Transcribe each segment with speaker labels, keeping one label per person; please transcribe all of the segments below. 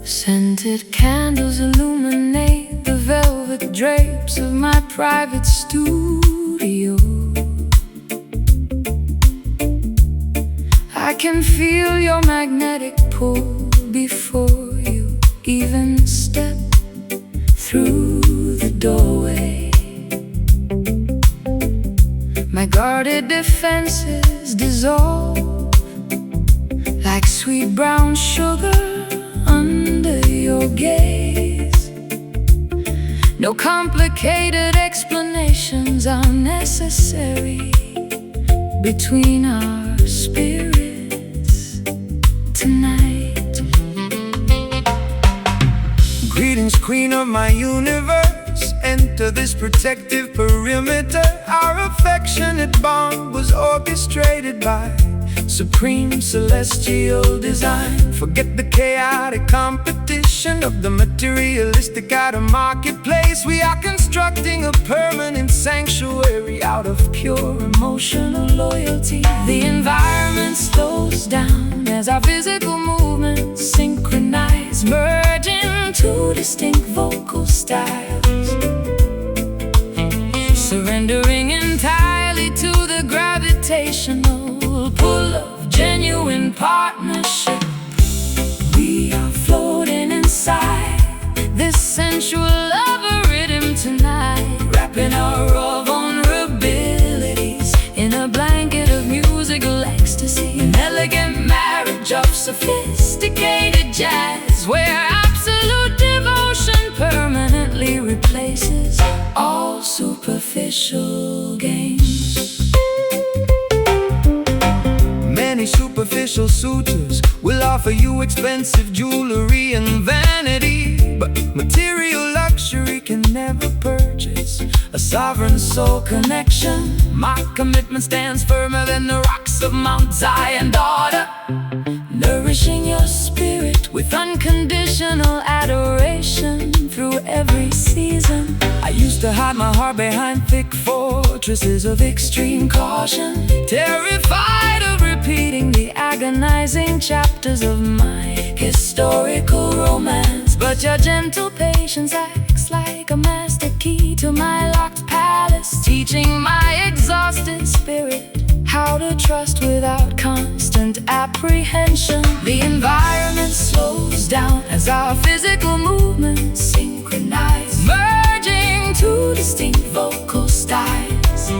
Speaker 1: Scented candles illuminate the velvet drapes of my private studio. I can feel your magnetic pull before you even step through the doorway. My guarded defenses dissolve like sweet brown sugar under your gaze. No complicated explanations are necessary between our spirits tonight.
Speaker 2: Greetings, queen of my universe. Enter this protective perimeter. Our affectionate bond was orchestrated by supreme celestial design. Forget the chaotic competition of the materialistic outer marketplace. We are constructing a permanent sanctuary out of pure emotional loyalty. The environment slows down as our physical movements synchronize, merging two distinct vocal styles, surrendering entirely to the gravitational pull of genuine partnership. We are floating inside this sensual love rhythm tonight, wrapping our raw vulnerabilities in a blanket of musical ecstasy. An elegant marriage of sophisticated jazz, where absolute devotion permanently replaces all superficial games. Many superficial suitors will offer you expensive jewelry and vanity, but material luxury can never purchase a sovereign soul connection. My commitment stands firmer than the rocks of Mount Zion, daughter, nourishing your spirit with unconditional adoration through every season. I used to hide my heart behind thick fortresses of extreme caution, terrified of repeating the agonizing chapters of my historical romance. But your gentle patience acts like a master key to my locked palace, teaching my exhausted spirit how to trust without constant apprehension. The environment slows down as our physical movements synchronize, merging two distinct vocal styles,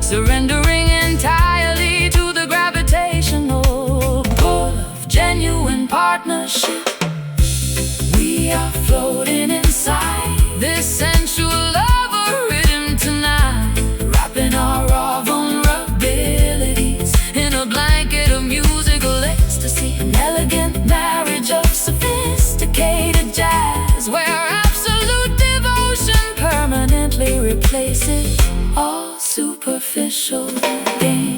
Speaker 2: surrendering entirely to the gravitational pull of genuine partnership. We are floating inside this sensual love rhythm tonight, wrapping our raw vulnerabilities in a blanket of musical ecstasy. An elegant marriage of sophisticated jazz, where absolute devotion permanently replaces all superficial games.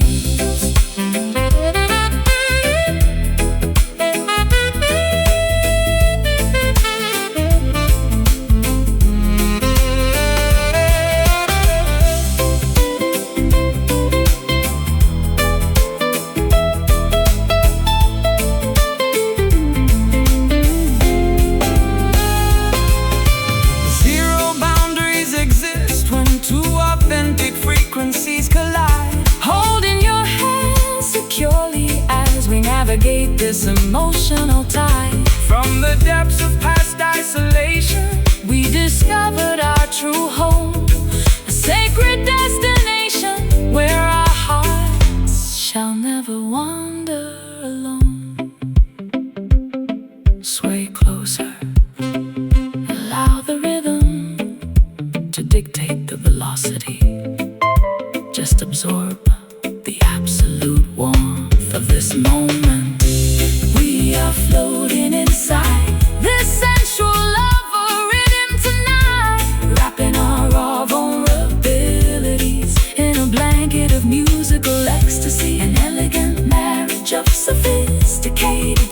Speaker 2: Frequencies collide, holding your hand securely as we navigate this emotional tide. From the depths of past isolation, we discovered our true home, a sacred destination where our hearts shall never wander alone. Sway closer, allow the rhythm to dictate the velocity. Just absorb the absolute warmth of this moment. We are floating inside this sensual love rhythm tonight, wrapping our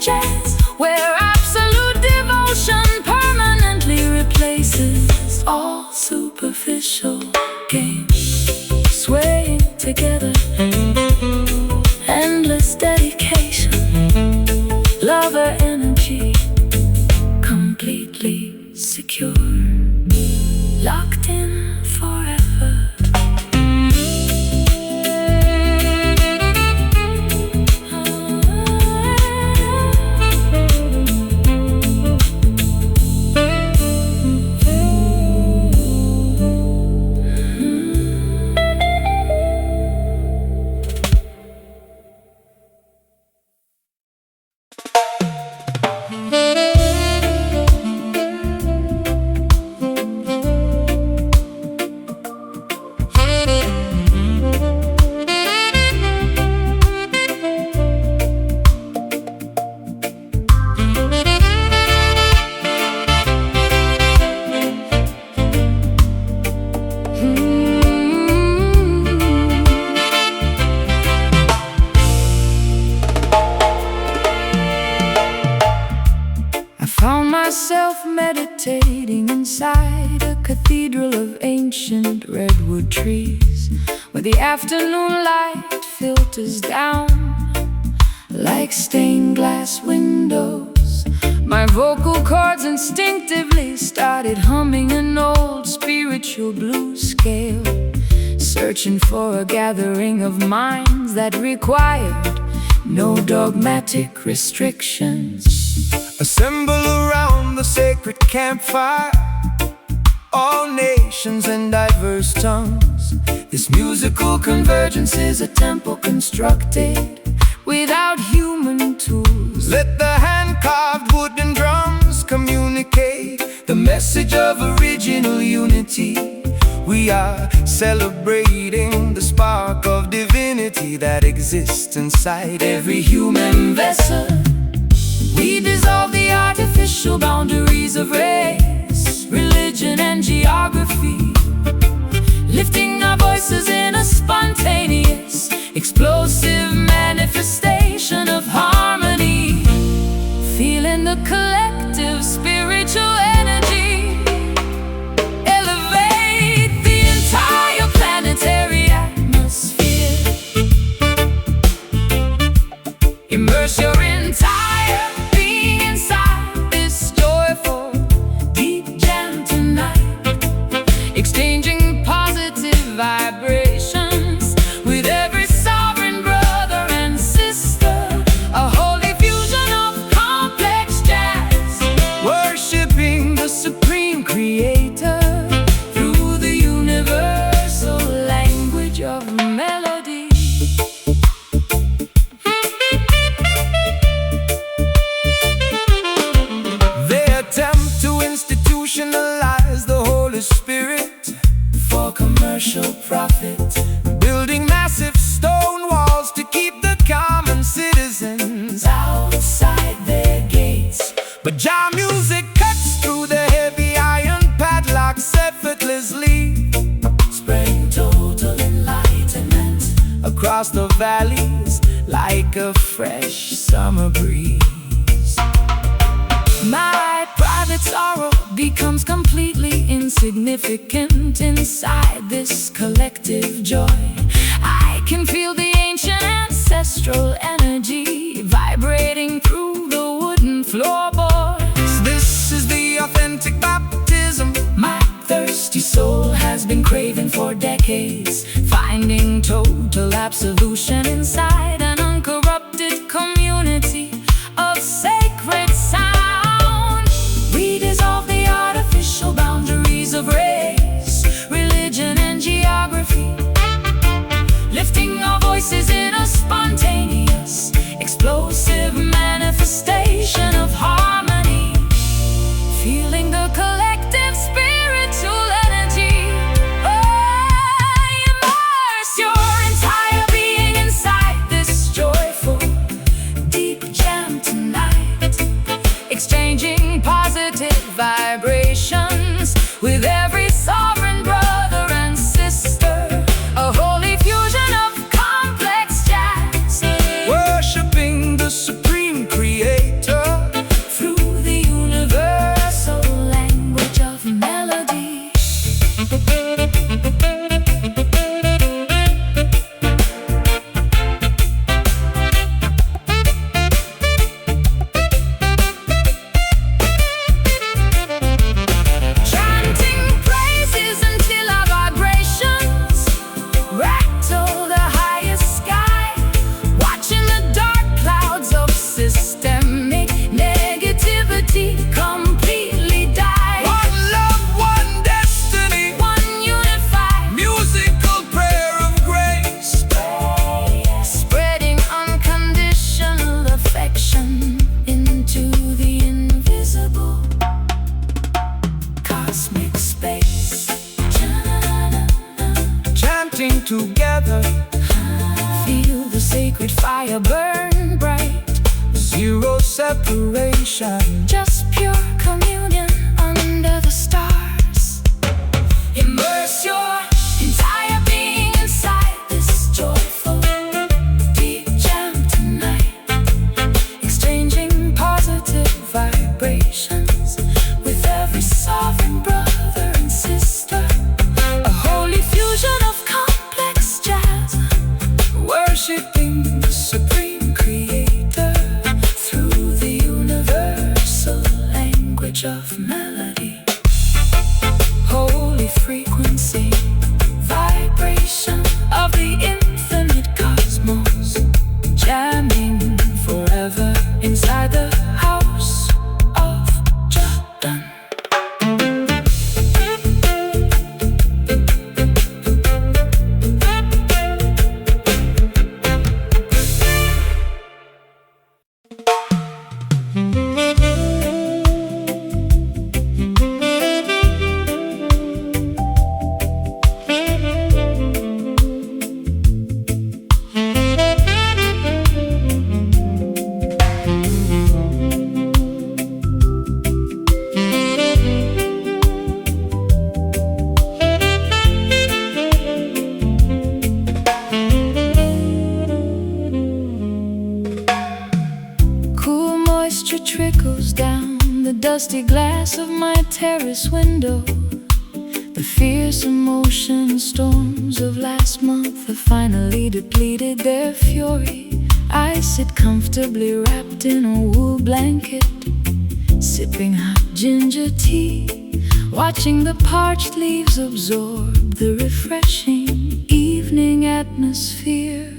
Speaker 1: Jazz, where absolute devotion permanently replaces all superficial games. Swaying together, endless dedication, lover energy, completely secure, locked in forever. Myself meditating inside a cathedral of ancient redwood trees, where the afternoon light filters down like stained glass windows. My vocal cords instinctively started humming an old spiritual blues scale, searching for a gathering of minds that required no dogmatic restrictions.
Speaker 2: Assemble around the sacred campfire, all nations and diverse tongues. This musical convergence is a temple constructed without human tools. Let the hand-carved wooden drums communicate the message of original unity. We are celebrating the spark of divinity that exists inside every human vessel. We dissolve the artificial boundaries of race, religion, and geography, lifting our voices in a spontaneous, explosive manifestation of harmony, feeling the collective spiritual energy elevate the entire planetary atmosphere. Immerse your entire being inside this joyful deep jam tonight, exchanging positive vibrations with every sovereign brother and sister, a holy fusion of complex jazz, worshiping the supreme creator through the universal language of melody. Attempt to institutionalize the Holy Spirit
Speaker 1: For commercial profit,
Speaker 2: building massive stone walls to keep the common citizens
Speaker 1: outside their gates.
Speaker 2: But jam music cuts through the heavy iron padlocks effortlessly,
Speaker 1: Spreading total enlightenment
Speaker 2: across the valleys like a fresh summer breeze.
Speaker 1: My private sorrow becomes completely insignificant inside this collective joy. I can feel the ancient ancestral energy vibrating through the wooden floorboards.
Speaker 2: This is the authentic baptism
Speaker 1: My thirsty soul has been craving for decades, finding total absolution inside an uncorrupted community of sacred sound. We dissolve the artificial boundaries of race, religion, and geography, lifting our voices in a spontaneous, explosive manifestation of harmony, feeling the collective spiritual energy. Immerse your entire being inside this joyful deep jam tonight, exchanging positive vibrations with every sovereign brother and sister, a holy fusion of complex jazz,
Speaker 2: worshiping the supreme creator together.
Speaker 1: Feel the sacred fire burn bright.
Speaker 2: Zero separation,
Speaker 1: Just pure communion under the stars. Immerse your entire being inside this joyful deep jam tonight. Exchanging positive vibrations with every sovereign brother and sister. A holy fusion of complex jazz, worshiping the supreme creator through the universal language of melody. Holy frequency, vibration of the infinite cosmos, jamming forever inside the house of Jordan. Cool moisture trickles down the dusty glass of my terrace window. The fierce emotion storms of last month have finally depleted their fury. I sit comfortably wrapped in a wool blanket, sipping hot ginger tea, watching the parched leaves absorb the refreshing evening atmosphere.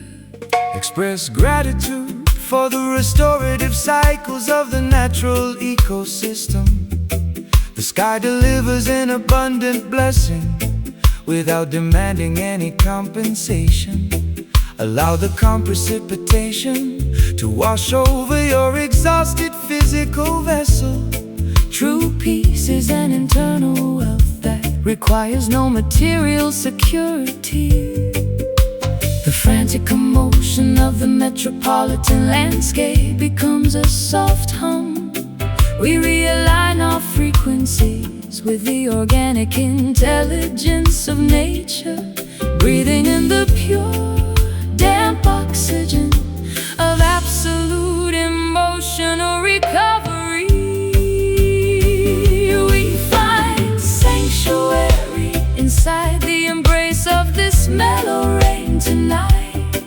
Speaker 2: Express gratitude for the restorative cycles of the natural ecosystem. The sky delivers an abundant blessing without demanding any compensation. Allow the calm precipitation to wash over your exhausted physical vessel.
Speaker 1: True peace is an internal wealth that requires no material security. The frantic commotion of the metropolitan landscape becomes a soft hum. We realign our frequencies with the organic intelligence of nature, breathing in the pure, damp oxygen of absolute emotional recovery. We find sanctuary inside the embrace of this mellow rain tonight.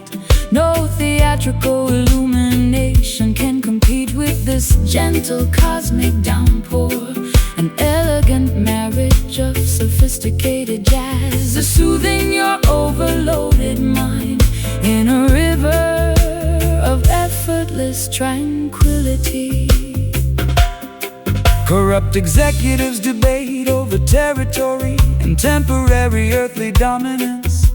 Speaker 1: No theatrical illumination can compete with this gentle cosmic downpour. An elegant marriage of sophisticated jazz, soothing your overloaded mind in a river of effortless tranquility.
Speaker 2: Corrupt executives debate over territory and temporary earthly dominance,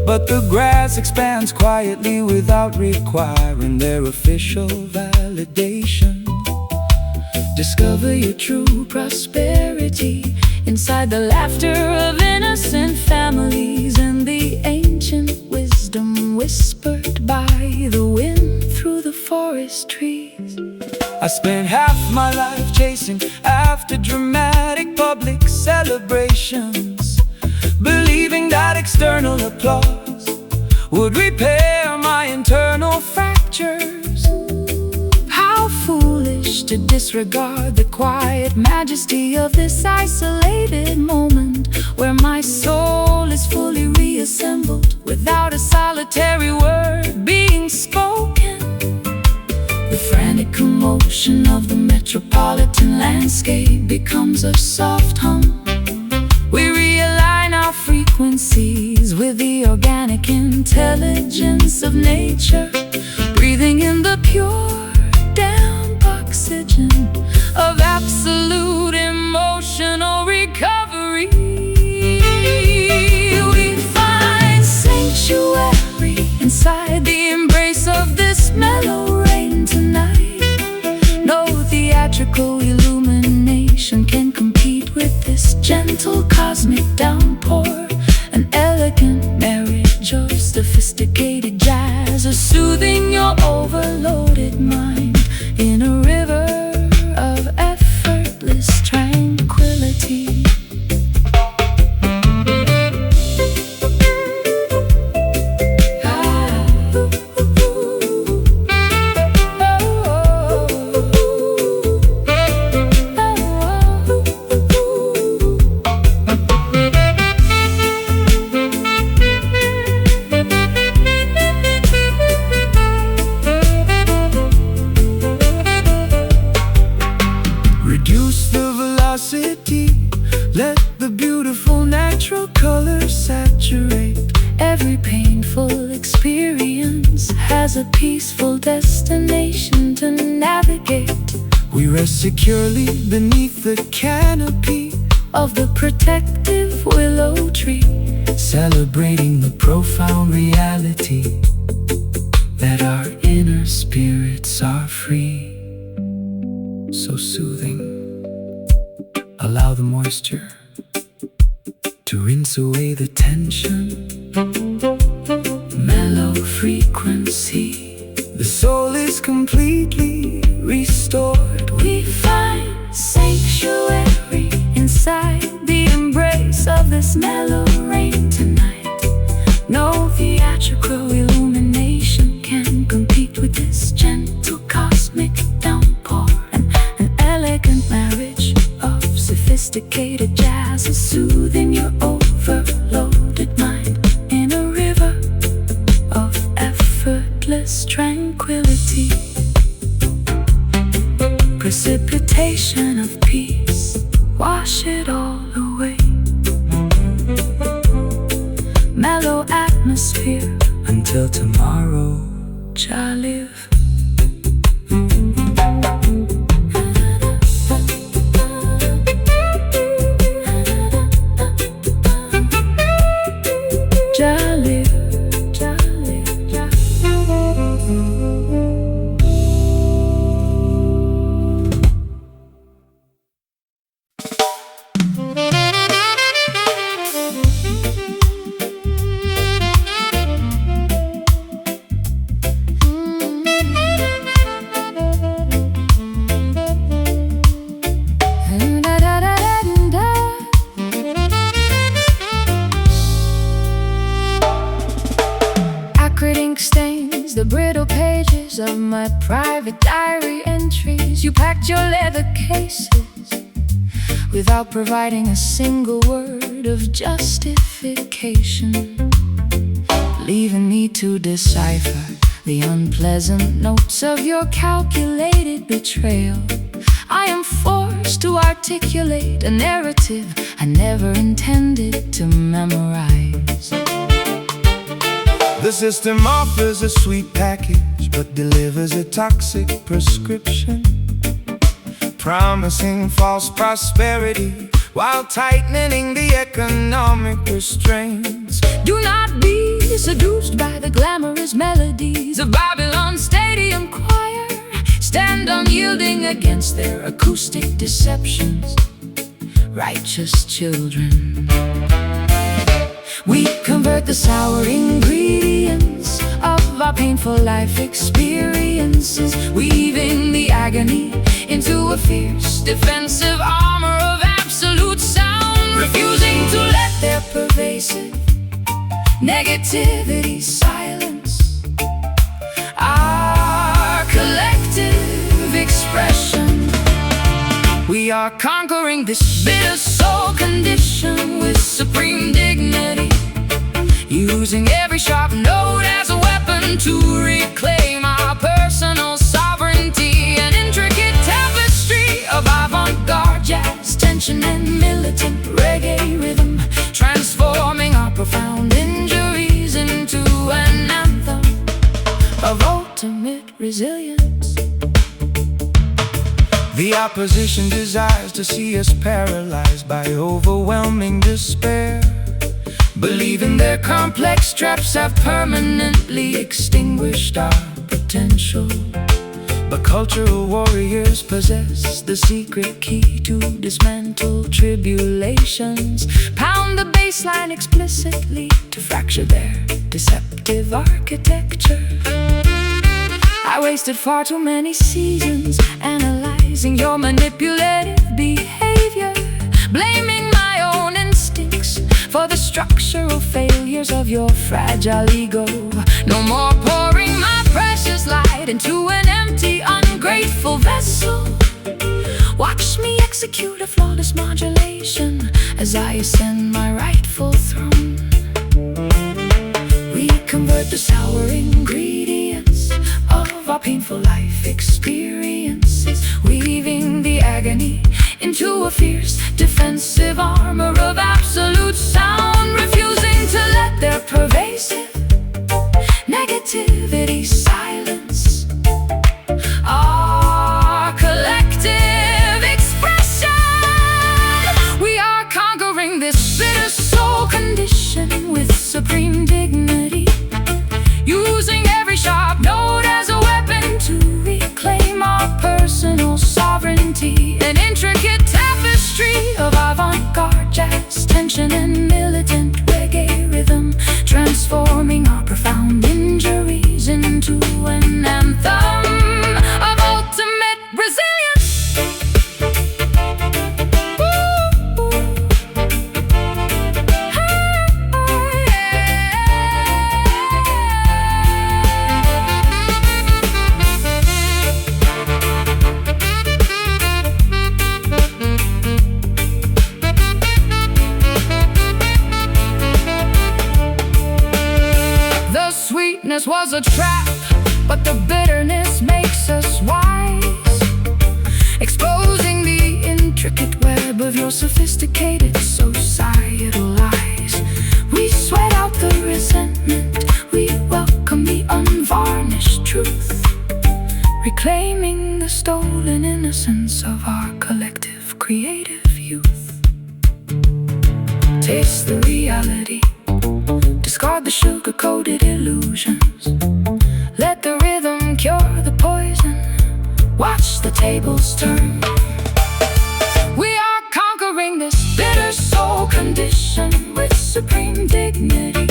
Speaker 2: but the grass expands quietly without requiring their official validation.
Speaker 1: Discover your true prosperity inside the laughter of innocent families and the ancient wisdom whispered by the wind through the forest trees.
Speaker 2: I spent half my life chasing after dramatic public celebrations, believing that external applause would repair my internal fractures.
Speaker 1: How foolish to disregard the quiet majesty of this isolated moment, where my soul is fully reassembled without a solitary word being spoken. The frantic commotion of the metropolitan landscape becomes a soft hum. We realign our frequencies with the organic intelligence of nature, breathing in the pure, damp oxygen of absolute emotional recovery. We find sanctuary inside the embrace of this mellow rain tonight. No theatrical illumination can compete with this gentle cosmic downpour. An elegant marriage of sophisticated jazz, a soothing your overloaded mind in a river of effortless tranquility.
Speaker 2: Let the beautiful natural colors saturate.
Speaker 1: Every painful experience has a peaceful destination to navigate.
Speaker 2: We rest securely beneath the canopy
Speaker 1: of the protective willow tree,
Speaker 2: celebrating the profound reality that our inner spirits are free. So soothing. Allow the moisture to rinse away the tension.
Speaker 1: Mellow frequency,
Speaker 2: the soul is completely restored.
Speaker 1: We find sanctuary inside the embrace of this mellow rain tonight. No theatrical illumination can compete with this gentle cosmic downpour. An elegant marriage of sophisticated jazz is soothing your overloaded mind in a river of effortless tranquility. Precipitation of peace, wash it all away. Mellow atmosphere
Speaker 2: until tomorrow.
Speaker 1: Shall live. Stains the brittle pages of my private diary entries. You packed your leather cases without providing a single word of justification, leaving me to decipher the unpleasant notes of your calculated betrayal. I am forced to articulate a narrative I never intended to memorize.
Speaker 2: The system offers a sweet package, but delivers a toxic prescription, promising false prosperity while tightening the economic restraints.
Speaker 1: Do not be seduced by the glamorous melodies of Babylon's stadium choir. Stand unyielding against their acoustic deceptions, righteous children. We convert the sour ingredients of our painful life experiences, weaving the agony into a fierce defensive armor of absolute sound, refusing to let their pervasive negativity silence our collective expression. We are conquering this bitter soul condition with supreme dignity, using every sharp note as a weapon to reclaim our personal sovereignty. An intricate tapestry of avant-garde jazz, tension and militant reggae rhythm, transforming our profound injuries into an anthem of ultimate resilience.
Speaker 2: The opposition desires to see us paralyzed by overwhelming despair, believing their complex traps have permanently extinguished our potential. But cultural warriors possess the secret key to dismantle tribulations, pound the base
Speaker 1: bass line explicitly to fracture their deceptive architecture. I wasted far too many seasons analyzing your manipulative behavior, blaming my own instincts for the structural failures of your fragile ego. No more pouring my precious light into an empty, ungrateful vessel. Watch me execute a flawless modulation as I ascend my rightful throne. We convert the sour ingredients of our painful life experiences, weaving the agony into a fierce defensive armor of absolute sound, refusing to let their pervasive negativity silence our collective expression. We are conquering this bitter soul condition with supreme dignity, using every sharp note as a weapon to reclaim our personal sovereignty. An intricate tapestry of avant-garde jazz, tension and militant reggae rhythm, transforming our profound injuries into an anthem of ultimate resilience. Sweetness was a trap, but the bitterness makes us wise, exposing the intricate web of your sophisticated societal lies. We sweat out the resentment, we welcome the unvarnished truth, reclaiming the stolen innocence of our collective creative youth. Taste the reality, discard the sugar-coated illusions. Let the rhythm cure the poison. Watch the tables turn. We are conquering this bitter soul condition with supreme dignity,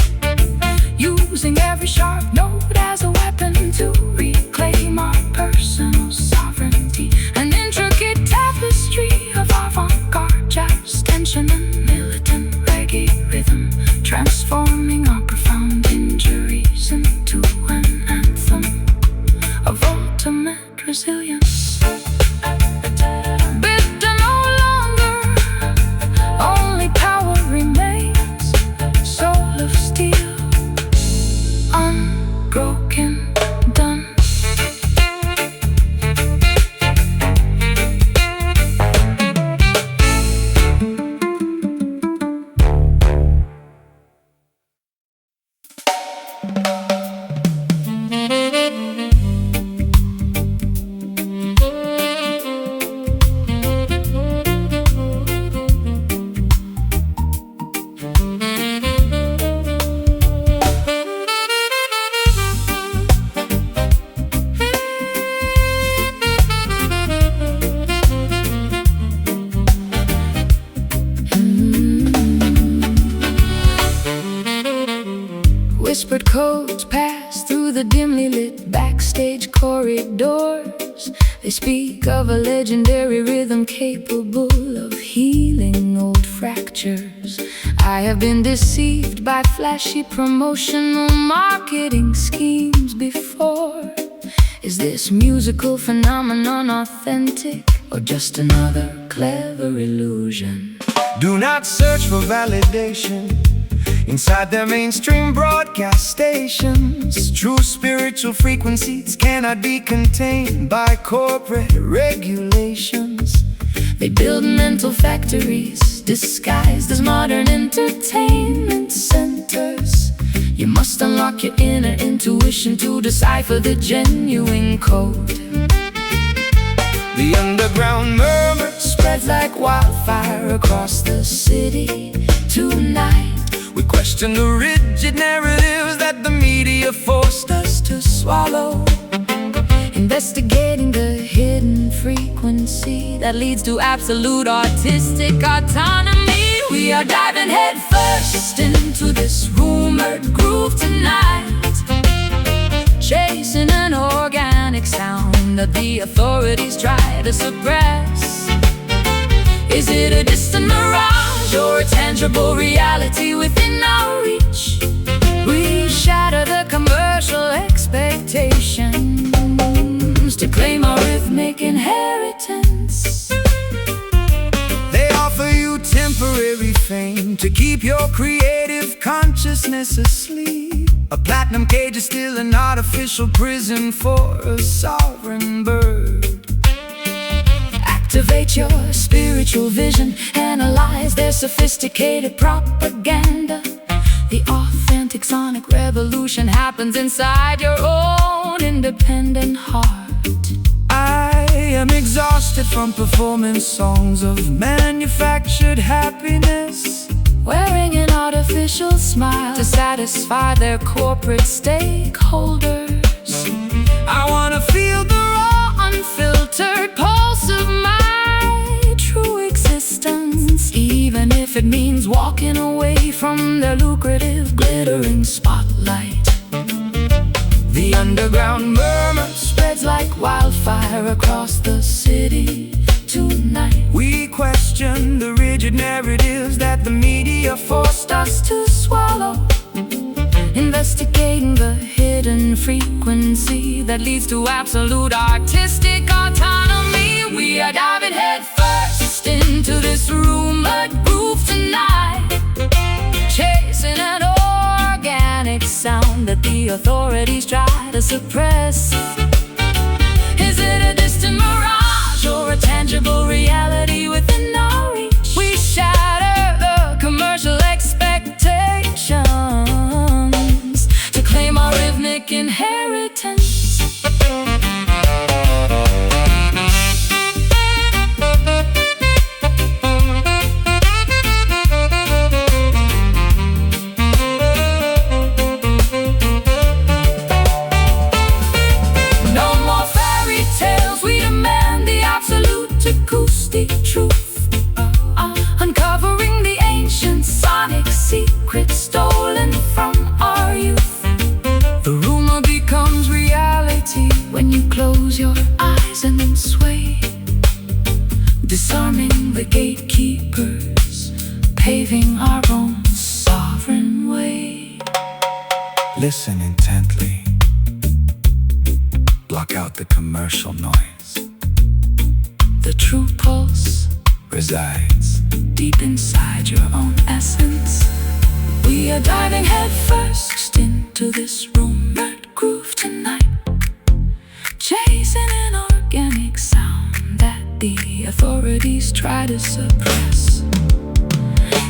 Speaker 1: using every sharp note as a weapon to reclaim our personal sovereignty. An intricate tapestry of avant-garde jazz, tension and militant reggae rhythm, transforming our profound injuries into an anthem of ultimate resilience. Bitter no longer, only power remains. Soul of steel, unbroken, done. Whispered codes pass through the dimly lit backstage corridors. They speak of a legendary rhythm capable of healing old fractures. I have been deceived by flashy promotional marketing schemes before. Is this musical phenomenon authentic, or just another clever illusion?
Speaker 2: Do not search for validation inside their mainstream broadcast stations. True spiritual frequencies cannot be contained by corporate regulations.
Speaker 1: They build mental factories disguised as modern entertainment centers. You must unlock your inner intuition to decipher the genuine code.
Speaker 2: The underground murmur
Speaker 1: Spreads like wildfire across the city tonight.
Speaker 2: we question the rigid narratives that the media forced us to swallow.
Speaker 1: Investigating the hidden frequency that leads to absolute artistic autonomy. We are diving head first first into this rumored groove tonight, chasing an organic sound that the authorities try to suppress. Is it a distant mirage or a tangible reality within our reach? We shatter the commercial expectations to claim our rhythmic inheritance.
Speaker 2: They offer you temporary fame to keep your creative consciousness asleep. A platinum cage is still an artificial prison for a sovereign bird.
Speaker 1: Activate your spiritual vision, analyze their sophisticated propaganda. The authentic sonic revolution happens inside your own independent heart.
Speaker 2: I am exhausted from performing songs of manufactured happiness,
Speaker 1: wearing an artificial smile to satisfy their corporate stakeholders.
Speaker 2: I wanna feel the raw,
Speaker 1: Unfiltered pulse of my true existence, even if it means walking away from their lucrative glittering spotlight.
Speaker 2: the underground murmur
Speaker 1: Spreads like wildfire across the city tonight.
Speaker 2: We question the rigid narratives that the media
Speaker 1: Forced us to swallow, investigating the hidden frequency that leads to absolute artistic autonomy. We are diving head first into this rumored groove tonight, chasing an organic sound that the authorities try to suppress. Is it a distant mirage or a tangible reality within our reach? We shatter the commercial expectations to claim our rhythmic inheritance. Acoustic truth, uncovering the ancient sonic secrets stolen from our youth. The rumor becomes reality when you close your eyes and then sway, disarming the gatekeepers, paving our own sovereign way.
Speaker 2: Listen intently. Block out the commercial noise.
Speaker 1: The true pulse
Speaker 2: resides
Speaker 1: deep inside your own essence. We are diving head first into this rumored groove tonight, chasing an organic sound that the authorities try to suppress.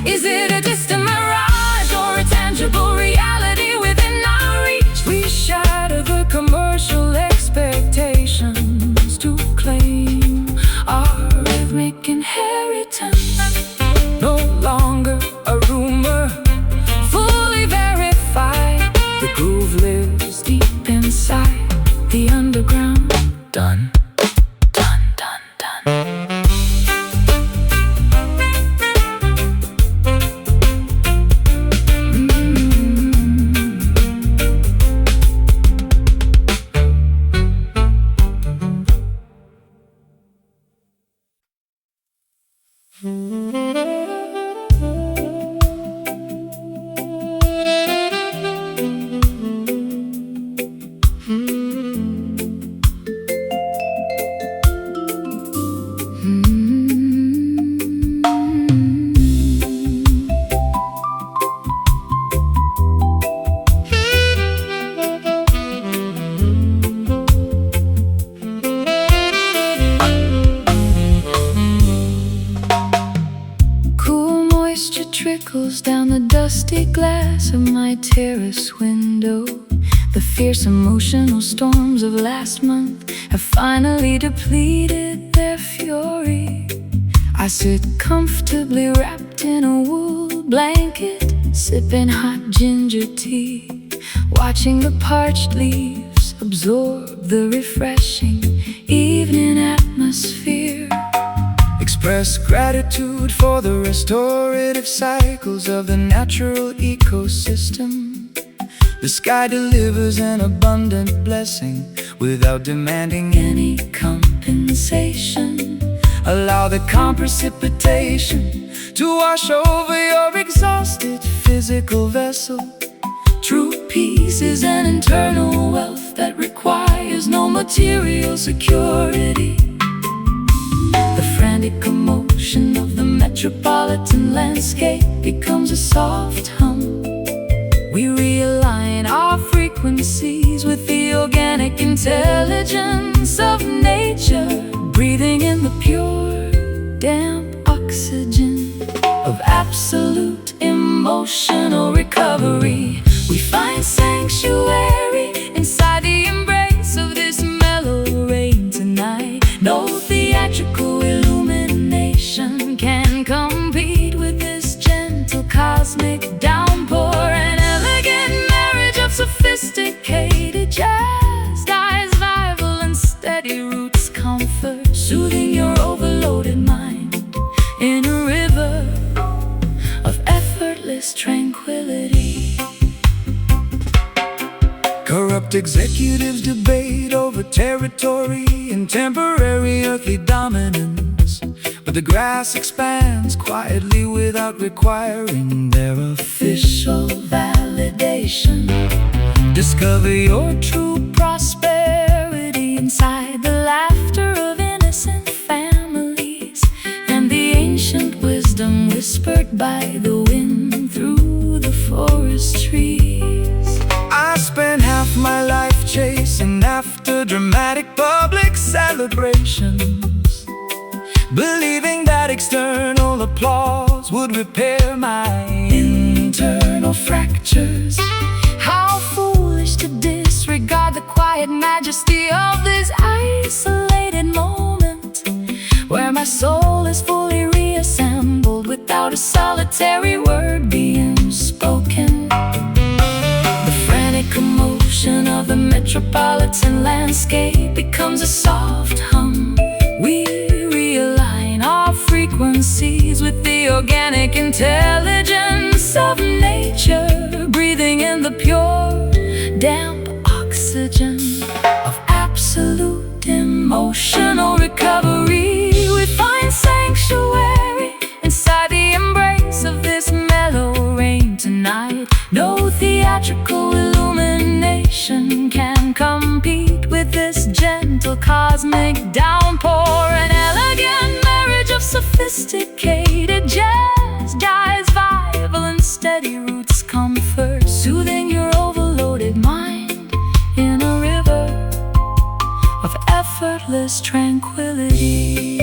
Speaker 1: Is it a distant mirage or a tangible reality within our reach? We shatter the commercial expectations to claim our rhythmic inheritance. No longer a rumor, fully verified. The groove lives deep inside the underground. Done, done, done, done. Trickles down the dusty glass of my terrace window. The fierce emotional storms of last month have finally depleted their fury. I sit comfortably wrapped in a wool blanket, sipping hot ginger tea, watching the parched leaves absorb the refreshing evening atmosphere.
Speaker 2: Express gratitude for the restorative cycles of the natural ecosystem. The sky delivers an abundant blessing without demanding any compensation. Allow the calm precipitation to wash over your exhausted physical vessel. True peace is an internal wealth that requires no material security. The frantic commotion of the metropolitan landscape becomes a soft hum. We realign our frequencies with the organic intelligence of nature, breathing in the pure, damp oxygen of absolute emotional recovery. We find sanctuary inside the embrace of this mellow rain tonight. No theatrical illumination can compete with this gentle cosmic downpour. An elegant marriage of sophisticated jazz, dyes, vital and steady roots, comfort, soothing your overloaded mind in a river of effortless tranquility. Corrupt executives debate over territory and temporary earthly dominance, but the grass expands quietly without requiring their official validation. Discover your true prosperity inside the laughter of innocent families and the ancient wisdom whispered by the wind through the forest trees. I spent half my life chasing after dramatic public celebrations, believing that external applause would repair my internal fractures. How foolish to disregard the quiet majesty of this isolated moment, where my soul is fully reassembled without a solitary word being spoken. The frantic commotion of the metropolitan landscape becomes a soft hum. We realign our frequencies with the organic intelligence of nature, breathing in the pure, damp oxygen of absolute emotional recovery. We find sanctuary inside the embrace of this mellow rain tonight. No theatrical illumination can compete with this gentle cosmic downpour. An elegant marriage of sophisticated jazz, dyes, vital and steady roots, comfort, soothing your overloaded mind in a river of effortless tranquility.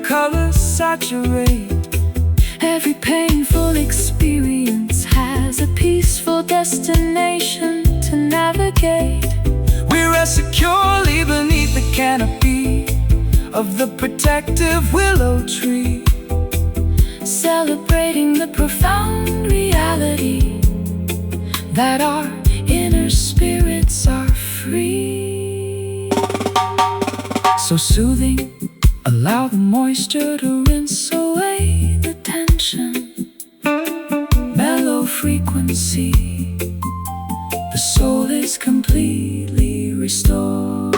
Speaker 2: Colors saturate. Every painful experience has a peaceful destination to navigate. We rest securely beneath the canopy of the protective willow tree, celebrating the profound reality that our inner spirits are free. So soothing, allow the moisture to rinse away the tension. Mellow frequency, the soul is completely restored.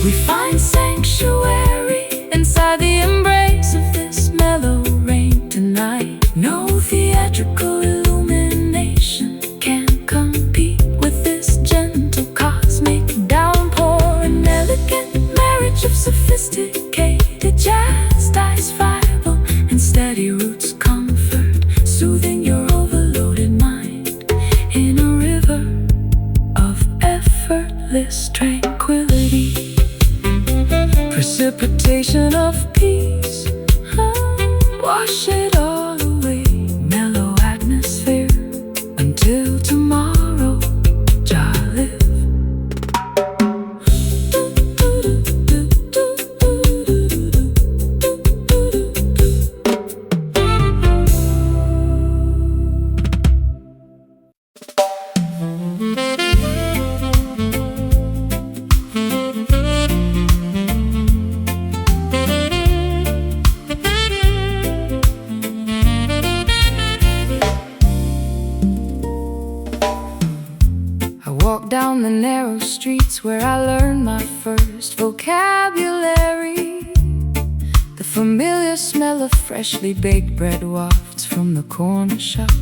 Speaker 2: We find sanctuary inside the embrace of this mellow rain tonight. No theatrical illumination can compete with this gentle cosmic downpour. An elegant marriage of sophisticated jazz, dyes, vital and steady roots, comfort, soothing your overloaded mind in a river of effortless tranquility.
Speaker 1: interpretation of peace. Wash it all away, mellow atmosphere. Until tomorrow, Jah live. Walk down the narrow streets where I learned my first vocabulary. The familiar smell of freshly baked bread wafts from the corner shop.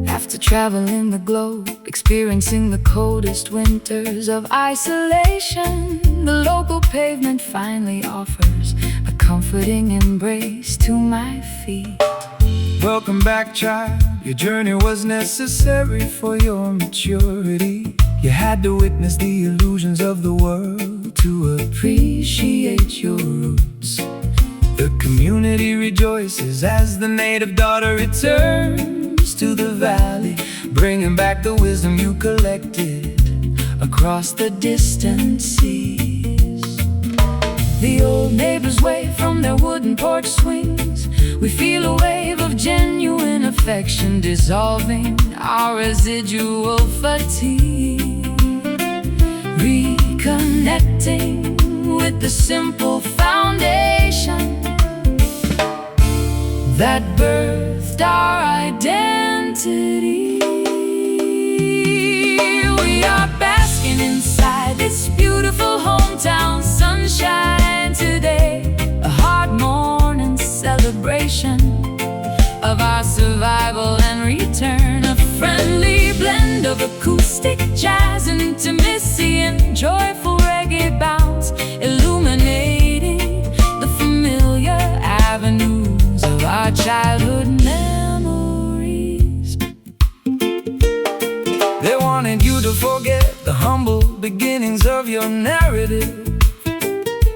Speaker 1: After traveling the globe, experiencing the coldest winters of isolation, the local pavement finally offers a comforting embrace to my feet.
Speaker 2: Welcome back, child. Your journey was necessary for your maturity. You had to witness the illusions of the world to appreciate your roots. The community rejoices as the native daughter returns to the valley, bringing back the wisdom you collected across the distant seas. The old neighbors wave from their wooden porch swings. We feel a wave of genuine affection dissolving our residual fatigue. Reconnecting with the simple foundation that birthed our identity. We are basking inside this beautiful hometown sunshine today. A hard morning celebration of our survival and return. A friendly blend of acoustic jazz, intimacy, and joyful reggae bounce, illuminating the familiar avenues of our childhood memories. They wanted you to forget the humble beginnings of your narrative,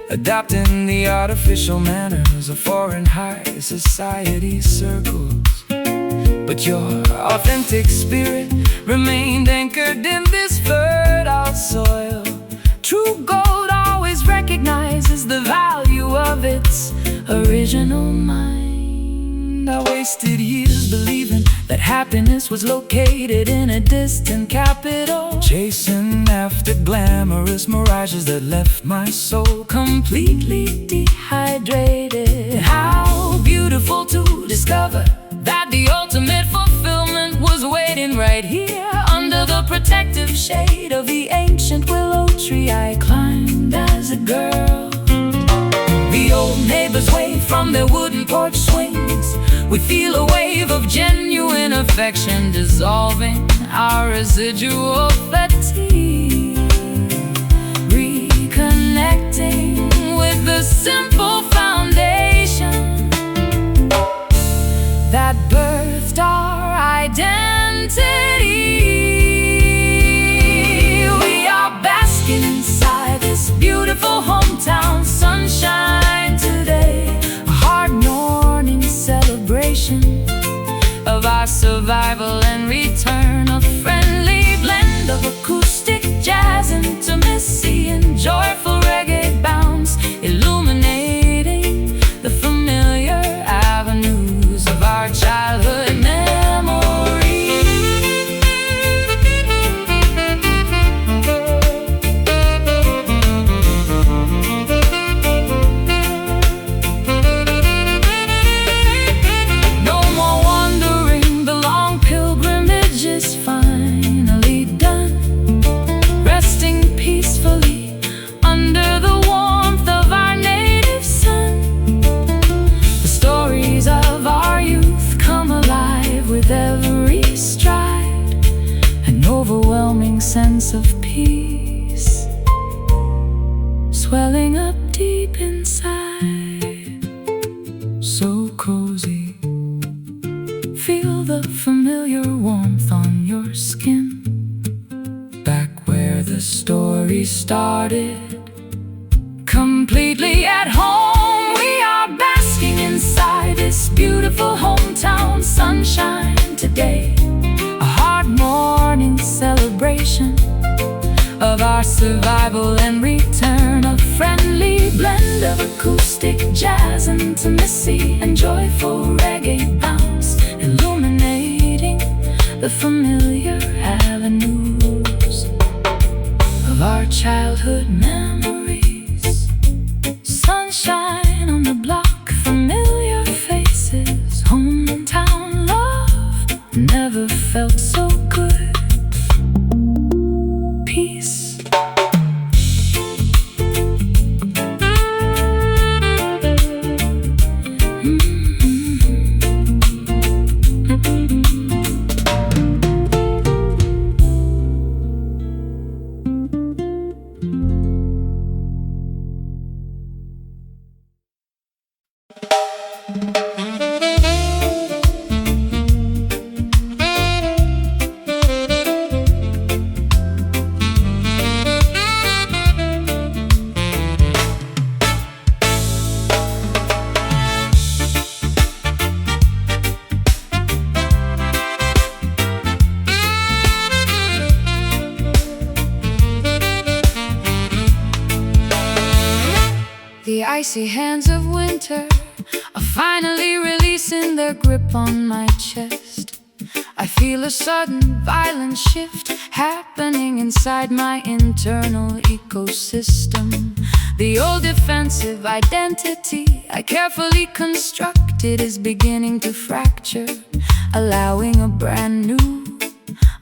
Speaker 2: adopting the artificial manners of foreign high society circles. But your authentic spirit remained anchored in this fertile soil. True gold always recognizes the value of its original mind. I wasted years believing that happiness was located in a distant capital, chasing after glamorous mirages that left my soul completely dehydrated. How beautiful to discover that the ultimate fulfillment was waiting right here, under the protective shade of the ancient willow tree I climbed as a girl. The old neighbors wave from their wooden porch swings. We feel a wave of genuine affection dissolving our residual fatigue. Reconnecting with the simple foundation that birthed our identity. We are basking inside this beautiful hometown sunshine today. A hard morning celebration of our survival and return. A friendly blend of acoustic jazz, intimacy, and joyful reggae bounce, illuminating the familiar avenues of our childhood memories. No more wandering, the long pilgrimage is finally done. Resting peacefully under the warmth of our native sun. The stories of our youth come alive with every stride. An overwhelming sense of peace swelling up deep inside. So cozy, feel the familiar warmth on your skin. Back where the story started, completely
Speaker 1: sunshine today. A hard morning celebration of our survival and return. A friendly blend of acoustic jazz, intimacy, and joyful reggae bounce, illuminating the familiar avenues of our childhood memories. Sunshine on the block, familiar faces, hometown love never felt so good. Peace. The icy hands of winter are finally releasing their grip on my chest. I feel a sudden violent shift happening inside my internal ecosystem. The old defensive identity I carefully constructed is beginning to fracture, allowing a brand new,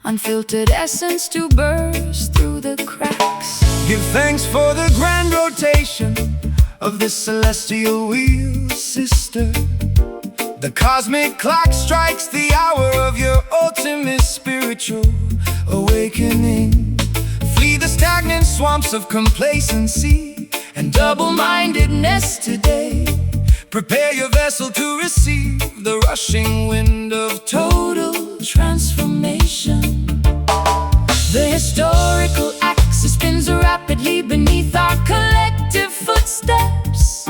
Speaker 1: unfiltered essence to burst through the cracks.
Speaker 2: Give thanks for the grand rotation of this celestial wheel, sister. The cosmic clock strikes the hour of your ultimate spiritual awakening. Flee the stagnant swamps of complacency and double-mindedness today. Prepare your vessel to receive the rushing wind of total transformation. The historical axis spins rapidly beneath our collective footsteps.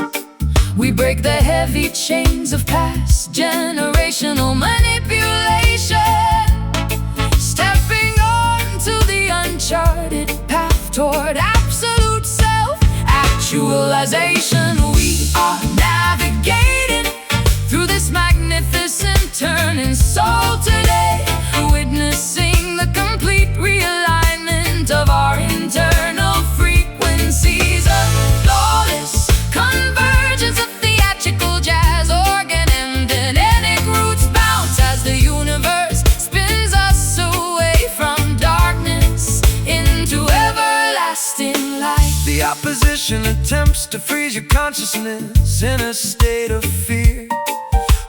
Speaker 2: We break the heavy chains of past generational manipulation, stepping onto the uncharted path toward absolute self-actualization. We are navigating through this magnificent turning soul today, witnessing the complete realignment of our internal frequencies. A flawless convergence of theatrical jazz, organ and genetic roots bounce as the universe spins us away from darkness into everlasting light. The opposition attempts to freeze your consciousness in a state of fear,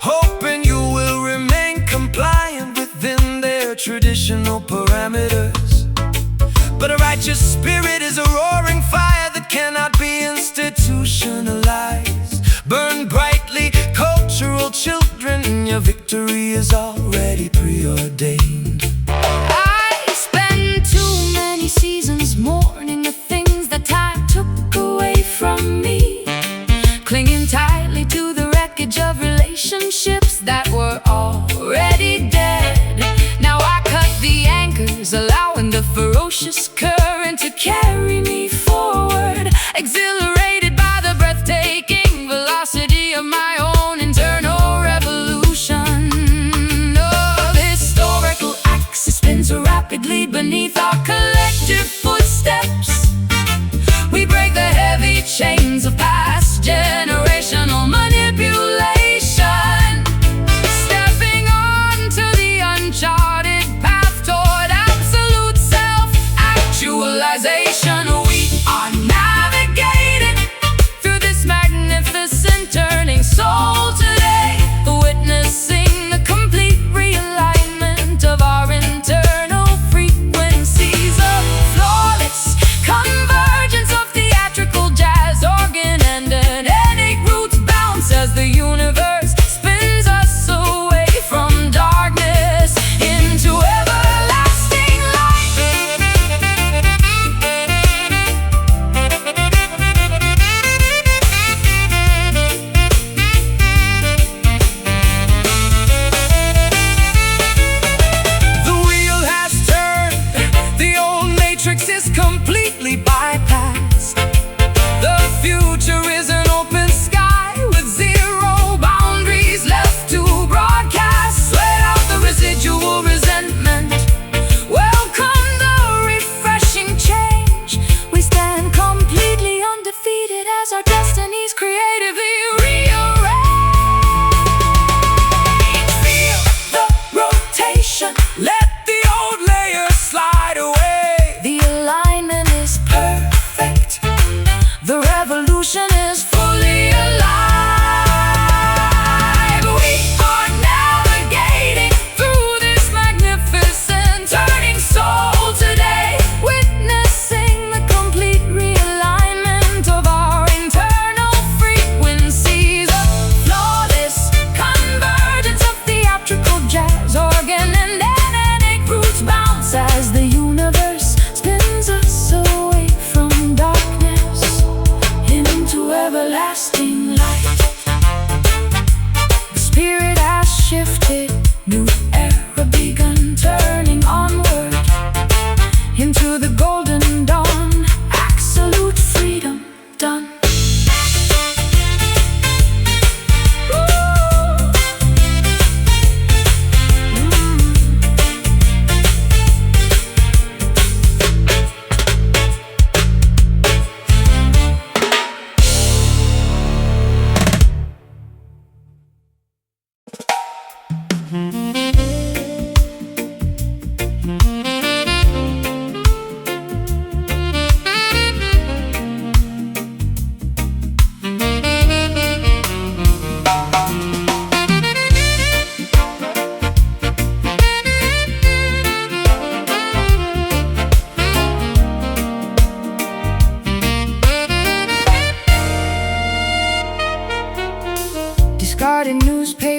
Speaker 2: hoping you will remain compliant within their traditional parameters. But a righteous spirit is a roaring fire that cannot be institutionalized. Burn brightly, cultural children, your victory is already preordained.
Speaker 1: I spend too many seasons mourning the things that time took away from me, clinging tightly to the wreckage of relationships that were already dead. Now I cut the anchors, allowing the ferocious current to carry me forward, exhilarated by the breathtaking velocity of my own internal revolution. Oh, the historical axis spins rapidly beneath our collective footsteps. We break the heavy chains of past generational manipulation, stepping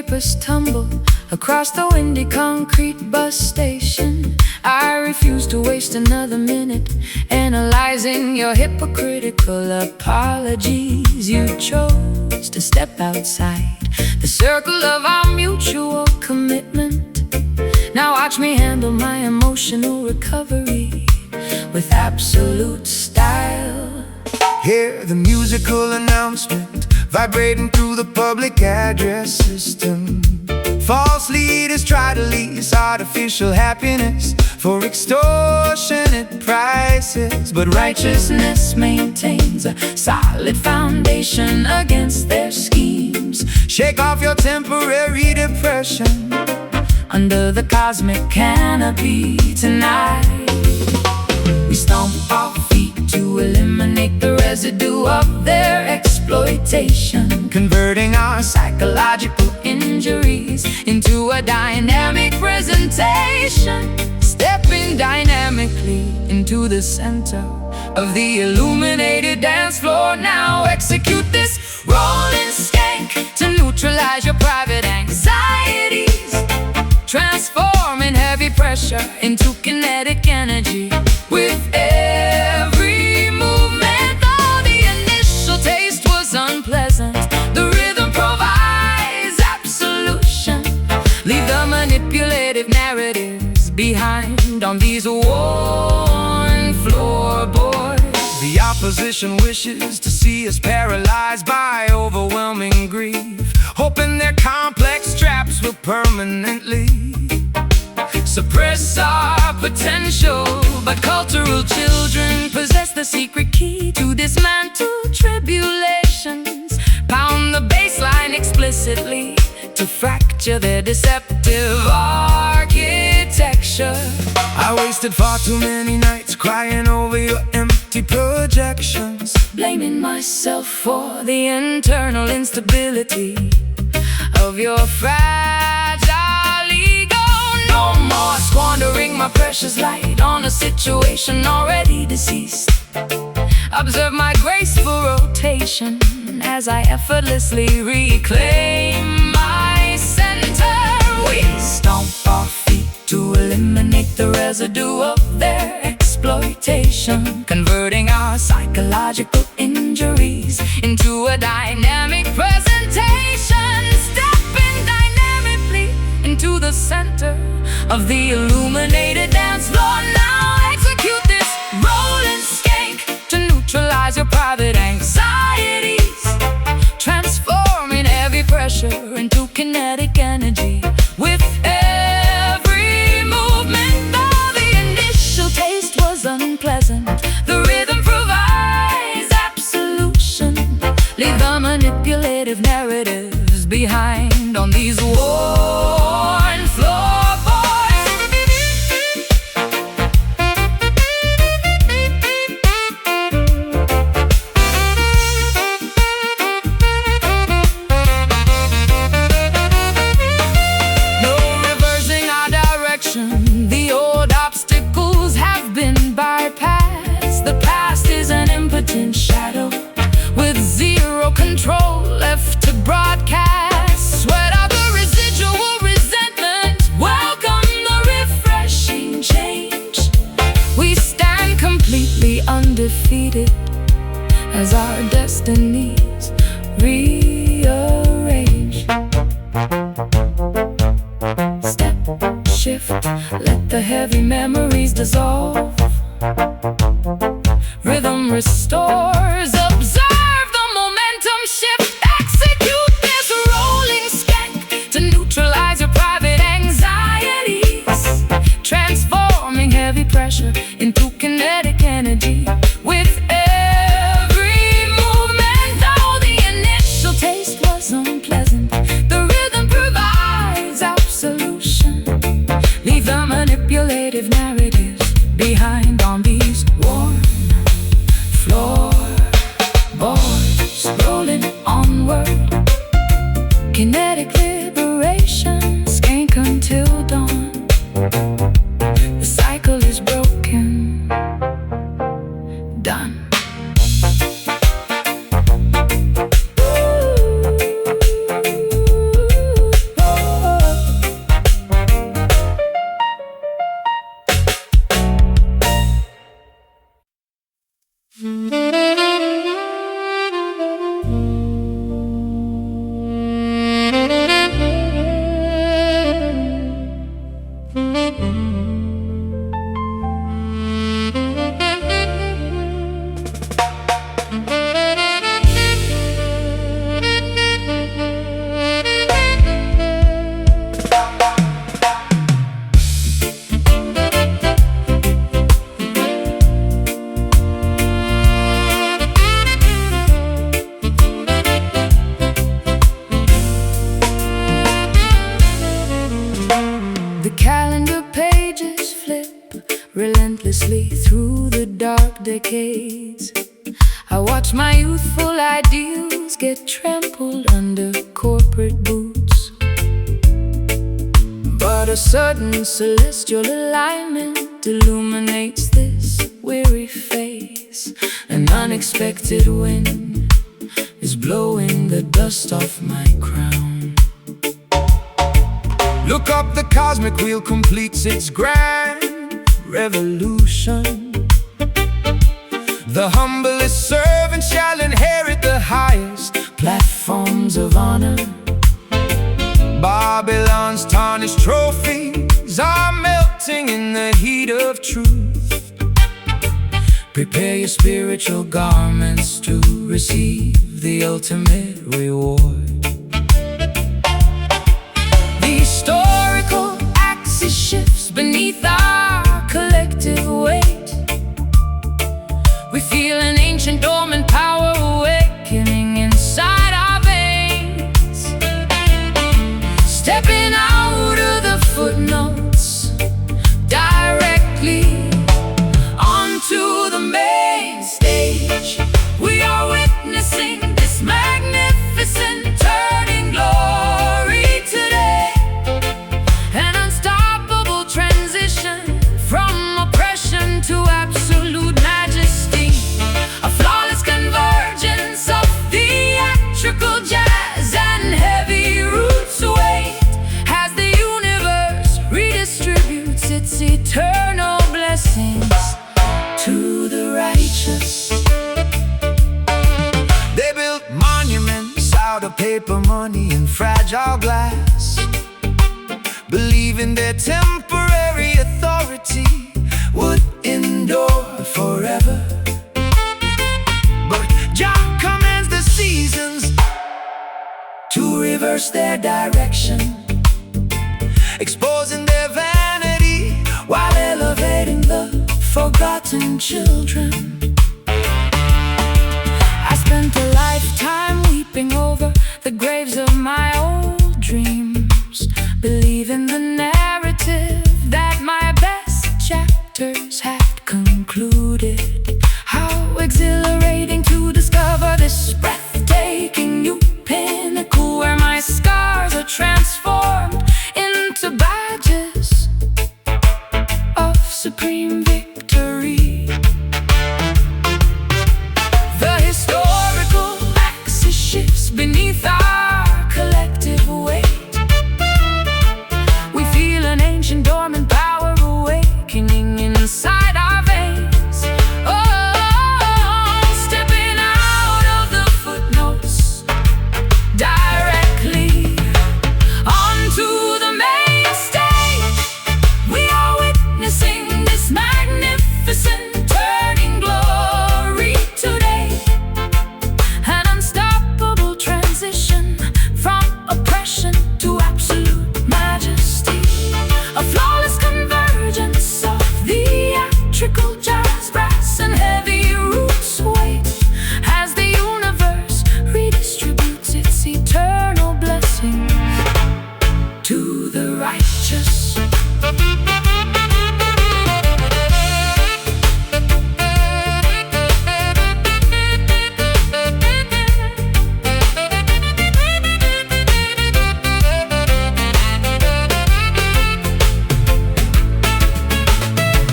Speaker 1: papers tumble across the windy concrete bus station. I refuse to waste another minute analyzing your hypocritical apologies. You chose to step outside the circle of our mutual commitment. Now watch me handle my emotional recovery with absolute style.
Speaker 2: Hear the musical announcement vibrating through the public address system. False leaders try to lease artificial happiness for extortionate prices, but righteousness maintains a solid foundation against their schemes. Shake off your temporary depression under the cosmic canopy tonight. We stomp our feet to eliminate the residue of their exploitation, converting our psychological injuries into a dynamic presentation. Stepping dynamically into the center of the illuminated dance floor. Now execute this rolling skank to neutralize your private anxieties, transforming heavy pressure into kinetic energy with every movement. Though the initial taste was unpleasant, the rhythm provides absolution. Leave the manipulative narratives behind on these worn floorboards. The opposition wishes to see us paralyzed by overwhelming grief, hoping their complex traps will permanently suppress our potential. But cultural children possess the secret key to dismantle tribulations, pound the baseline explicitly to fracture their deceptive architecture. I wasted far too many nights crying over your empty projections, blaming myself for the internal instability of your fragile ego. No more squandering my precious light on a situation already deceased. Observe my graceful rotation as I effortlessly reclaim my center. We stomp our feet to eliminate the residue of their exploitation, converting our psychological injuries into a dynamic presentation. Stepping dynamically into the center of the illuminated dance floor. Now execute this rolling skank to neutralize your private anxieties, transforming heavy pressure into kinetic energy with every movement. Though the initial taste was unpleasant, the rhythm provides absolution. Leave the manipulative narratives behind on these worn floorboards. No reversing our direction. The old obstacles have been bypassed. The past is an impotent shadow with zero control left to broadcast. Sweat out the residual resentment, welcome the refreshing change. We stand completely undefeated as our destinies rearrange. Step, shift, let the heavy memories dissolve. Rhythm restores, observe the momentum shift. Execute this rolling skank to neutralize your private anxieties, transforming heavy pressure into kinetic energy with every movement. Though the initial taste was unpleasant, the rhythm provides absolution. Leave the manipulative narratives behind on these worn floorboards, rolling onward. Kinetic liberation, skank until dawn. The cycle is broken.
Speaker 1: effortlessly through the dark decades. I watch my youthful ideals get trampled under corporate boots. But a sudden celestial alignment illuminates this weary face. An unexpected wind is blowing the dust off my crown.
Speaker 2: Look up, the cosmic wheel completes its grand revolution. The humblest servant shall inherit the highest
Speaker 1: Platforms of honor,
Speaker 2: Babylon's tarnished trophies are melting in the heat of truth. Prepare your spiritual garments to receive the ultimate reward.
Speaker 1: the historical axis shifts beneath our collective weight. We feel an ancient dormant power awakening inside our veins. Stepping out of the footnotes directly onto the main stage. We are witnessing this magnificent turning glory today. An unstoppable transition from oppression to absolute majesty. A flawless convergence of theatrical jazz and heavy roots weight as the universe redistributes its eternal blessings to the righteous.
Speaker 2: They built monuments out of paper money and fragile glass, believing their temporary authority would endure forever. But Jah commands the seasons to reverse their direction, exposing their vanity while elevating the forgotten children. I spent a lifetime weeping over the graves of my old dreams, believing the narrative that my best chapters had concluded. How exhilarating to discover this breathtaking new pinnacle where my scars are transformed into badges of supreme victory. The historical axis shifts beneath our collective weight. We feel an ancient dormant power awakening inside our veins. Oh, stepping out of the footnotes directly onto the main stage. We are witnessing this magnificent turning glory today. An unstoppable transition from oppression to absolute majesty. A flawless convergence of theatrical jazz, brass and heavy roots weight as the universe redistributes its eternal blessings to the righteous.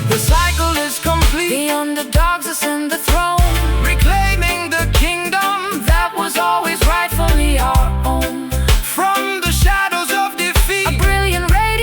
Speaker 2: The cycle is complete.
Speaker 1: The underdogs ascend the throne,
Speaker 2: Reclaiming the kingdom
Speaker 1: that was always rightfully our own.
Speaker 2: from the shadows of defeat.
Speaker 1: A brilliant radiance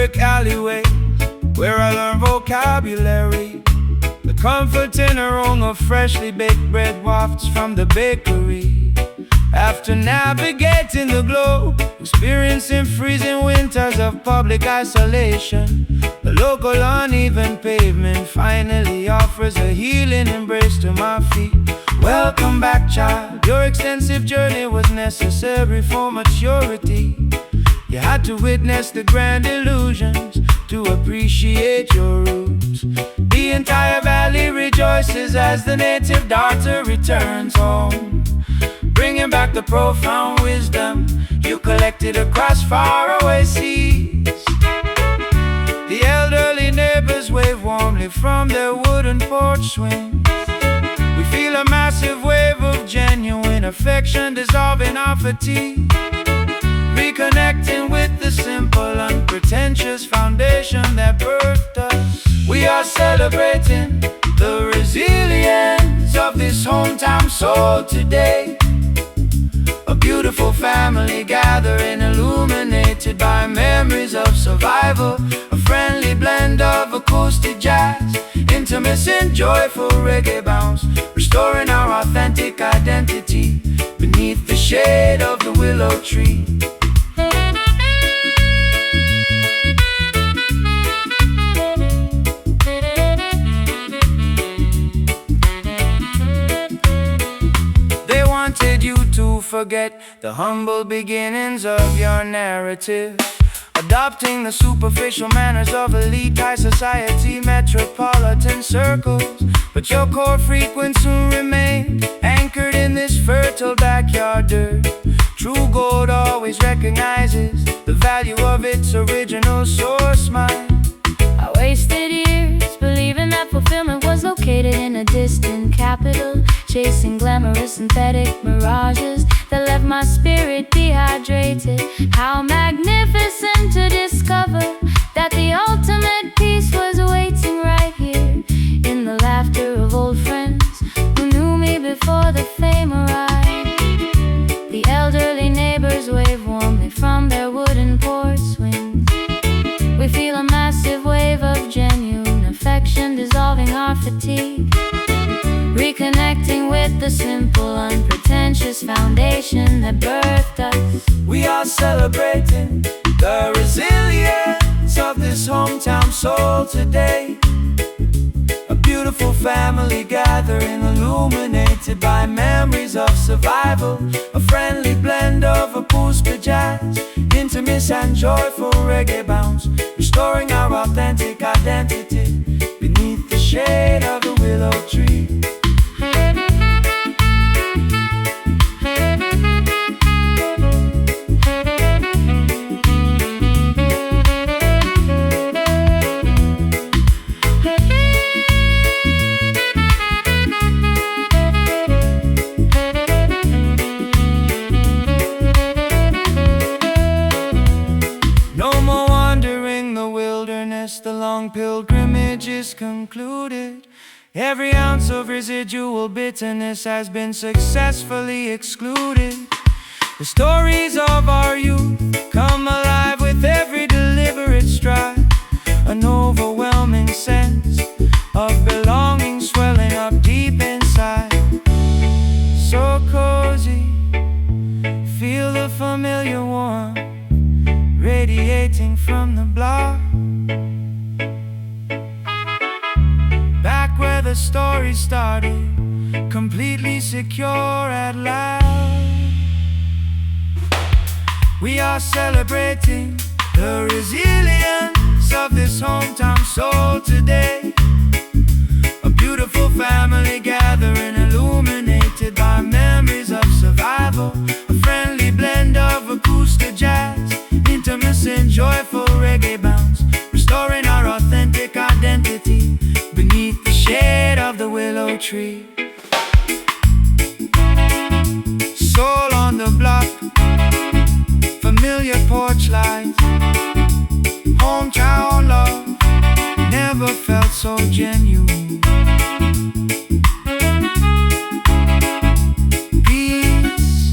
Speaker 2: brick alleyway, where I learned vocabulary. The comfort in a rung of freshly baked bread wafts from the bakery. After navigating the globe, experiencing freezing winters of public isolation, the local uneven pavement finally offers a healing embrace to my feet. Welcome back, child. Your extensive journey was necessary for maturity. You had to witness the grand illusions to appreciate your roots. The entire valley rejoices as the native daughter returns home, bringing back the profound wisdom you collected across faraway seas. The elderly neighbors wave warmly from their wooden porch swings. We feel a massive wave of genuine affection dissolving our fatigue, reconnecting with the simple, unpretentious foundation that birthed us. We are celebrating the resilience of this hometown soul today. A beautiful family gathering, illuminated by memories of survival. A friendly blend of acoustic jazz, intimacy and joyful reggae bounce, restoring our authentic identity beneath the shade of the willow tree. They wanted you to forget the humble beginnings of your narrative, adopting the superficial manners of elite high society metropolitan circles. But your core frequency remained anchored in this fertile backyard dirt. True gold always recognizes the value of its original source mind.
Speaker 1: I wasted years believing that fulfillment was located in a distant capital, chasing glamorous synthetic mirages that left my spirit dehydrated. How magnificent to discover that the ultimate peace was waiting right here, in the laughter of old friends who knew me before the fame arrived. The elderly neighbors wave warmly from their wooden porch swings. We feel a massive wave of genuine affection dissolving our fatigue, reconnecting with the simple, unpretentious foundation that birthed us.
Speaker 2: We are celebrating the resilience of this hometown soul today. A beautiful family gathering, illuminated by memories of survival. A friendly blend of acoustic jazz, intimacy and joyful reggae bounce, restoring our authentic identity beneath the shade of the willow tree. The long pilgrimage is concluded. Every ounce of residual bitterness has been successfully excluded. The stories of our youth come alive with every deliberate stride. An overwhelming sense of belonging swelling up deep inside. So cozy, feel the familiar warmth radiating from the block. Back where the story started, completely secure at last. We are celebrating the resilience of this hometown soul today. A beautiful family gathering, illuminated by memories of survival. A friendly blend of acoustic jazz, intimacy and joyful reggae bounce, restoring our authentic identity beneath the shade of the willow tree. Soul on the block, familiar porch lights, hometown love never felt so genuine. Peace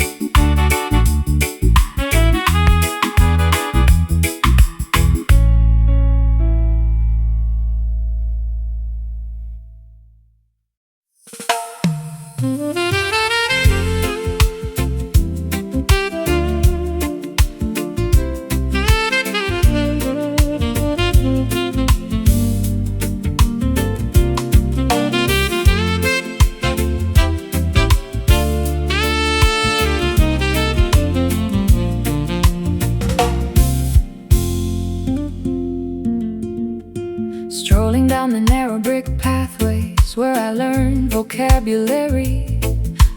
Speaker 1: vocabulary.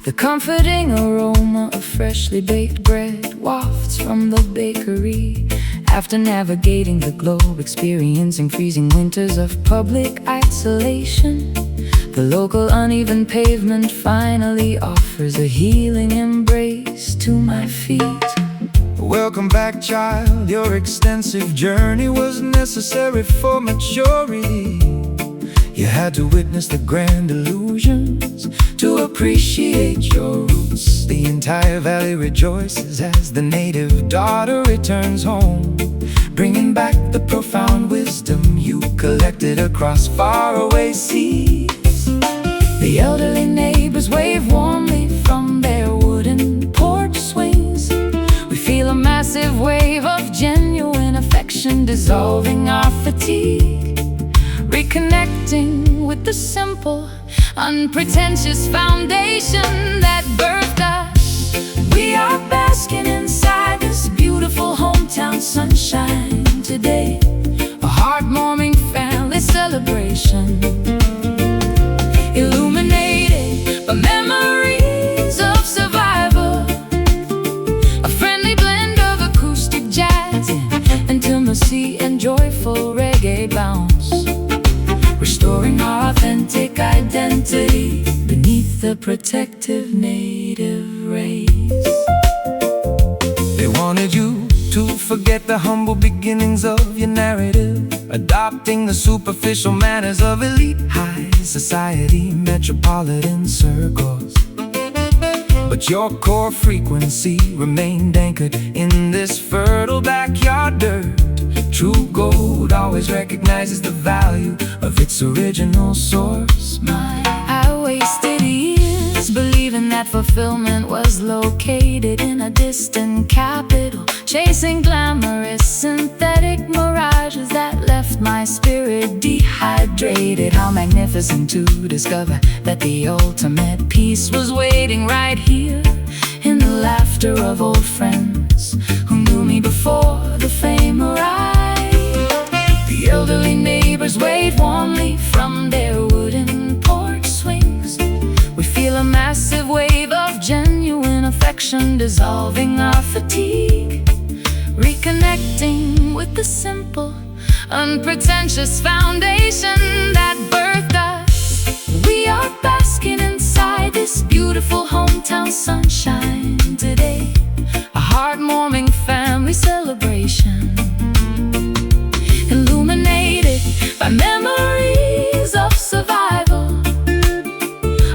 Speaker 1: The comforting aroma of freshly baked bread wafts from the bakery. After navigating the globe, experiencing freezing winters of public isolation, the local uneven pavement finally offers a healing embrace to my feet.
Speaker 2: Welcome back, child. Your extensive journey was necessary for maturity. You had to witness the grand illusions to appreciate your roots. The entire valley rejoices as the native daughter returns home, bringing back the profound wisdom you collected across faraway seas. The elderly neighbors wave warmly from their wooden porch swings. We feel a massive wave of genuine affection dissolving our fatigue, reconnecting with the simple, unpretentious foundation that birthed us. We are basking inside this beautiful hometown sunshine today, a heartwarming family celebration, illuminated by memories of survival, a friendly blend of acoustic jazz, intimacy and joyful reggae bounce, restoring our authentic identity beneath the protective native rays. They wanted you to forget the humble beginnings of your narrative, adopting the superficial manners of elite high society metropolitan circles. But your core frequency remained anchored in this fertile backyard dirt. True gold always recognizes the value of its original source.
Speaker 1: I wasted years believing that fulfillment was located in a distant capital, chasing glamorous synthetic mirages that left my spirit dehydrated. How magnificent to discover that the ultimate peace was waiting right here, in the laughter of old friends who knew me before the fame arrived. The elderly neighbors wave warmly from their wooden porch swings. We feel a massive wave of genuine affection dissolving our fatigue, reconnecting with the simple, unpretentious foundation that birthed us. We are basking inside this beautiful hometown sunshine today, a heartwarming family celebration, illuminated by memories of survival,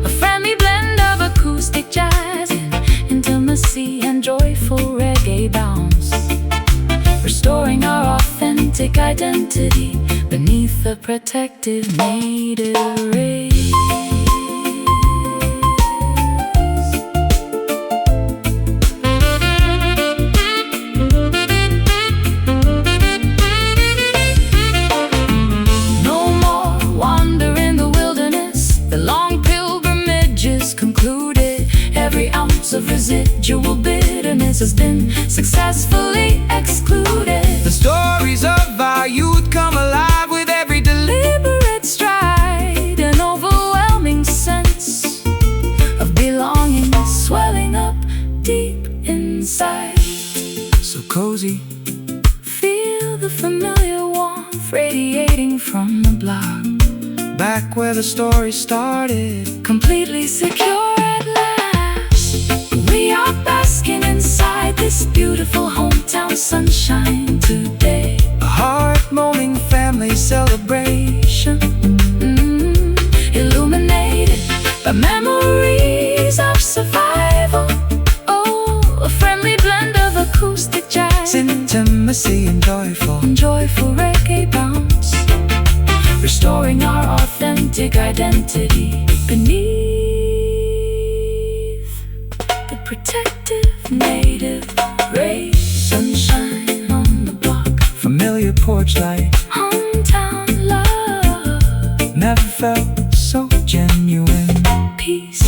Speaker 1: a friendly blend of acoustic jazz and intimacy and joyful reggae bounce, restoring our authentic identity beneath the protective native rays. Of residual bitterness has been successfully excluded.
Speaker 2: The stories of our youth come alive with every
Speaker 1: deliberate stride, an overwhelming sense of belonging swelling up deep inside.
Speaker 2: So cozy,
Speaker 1: feel the familiar warmth radiating from the block,
Speaker 2: back where the story started,
Speaker 1: completely secure at last. We are basking inside this beautiful hometown sunshine today,
Speaker 2: a heart-warming family celebration,
Speaker 1: illuminated by memories of survival. Oh, a friendly blend of acoustic jazz,
Speaker 2: intimacy and
Speaker 1: joyful reggae bounce, restoring our authentic identity beneath the protective native rays. Sunshine on the block,
Speaker 2: familiar porch light,
Speaker 1: hometown love,
Speaker 2: never felt so genuine.
Speaker 1: Peace.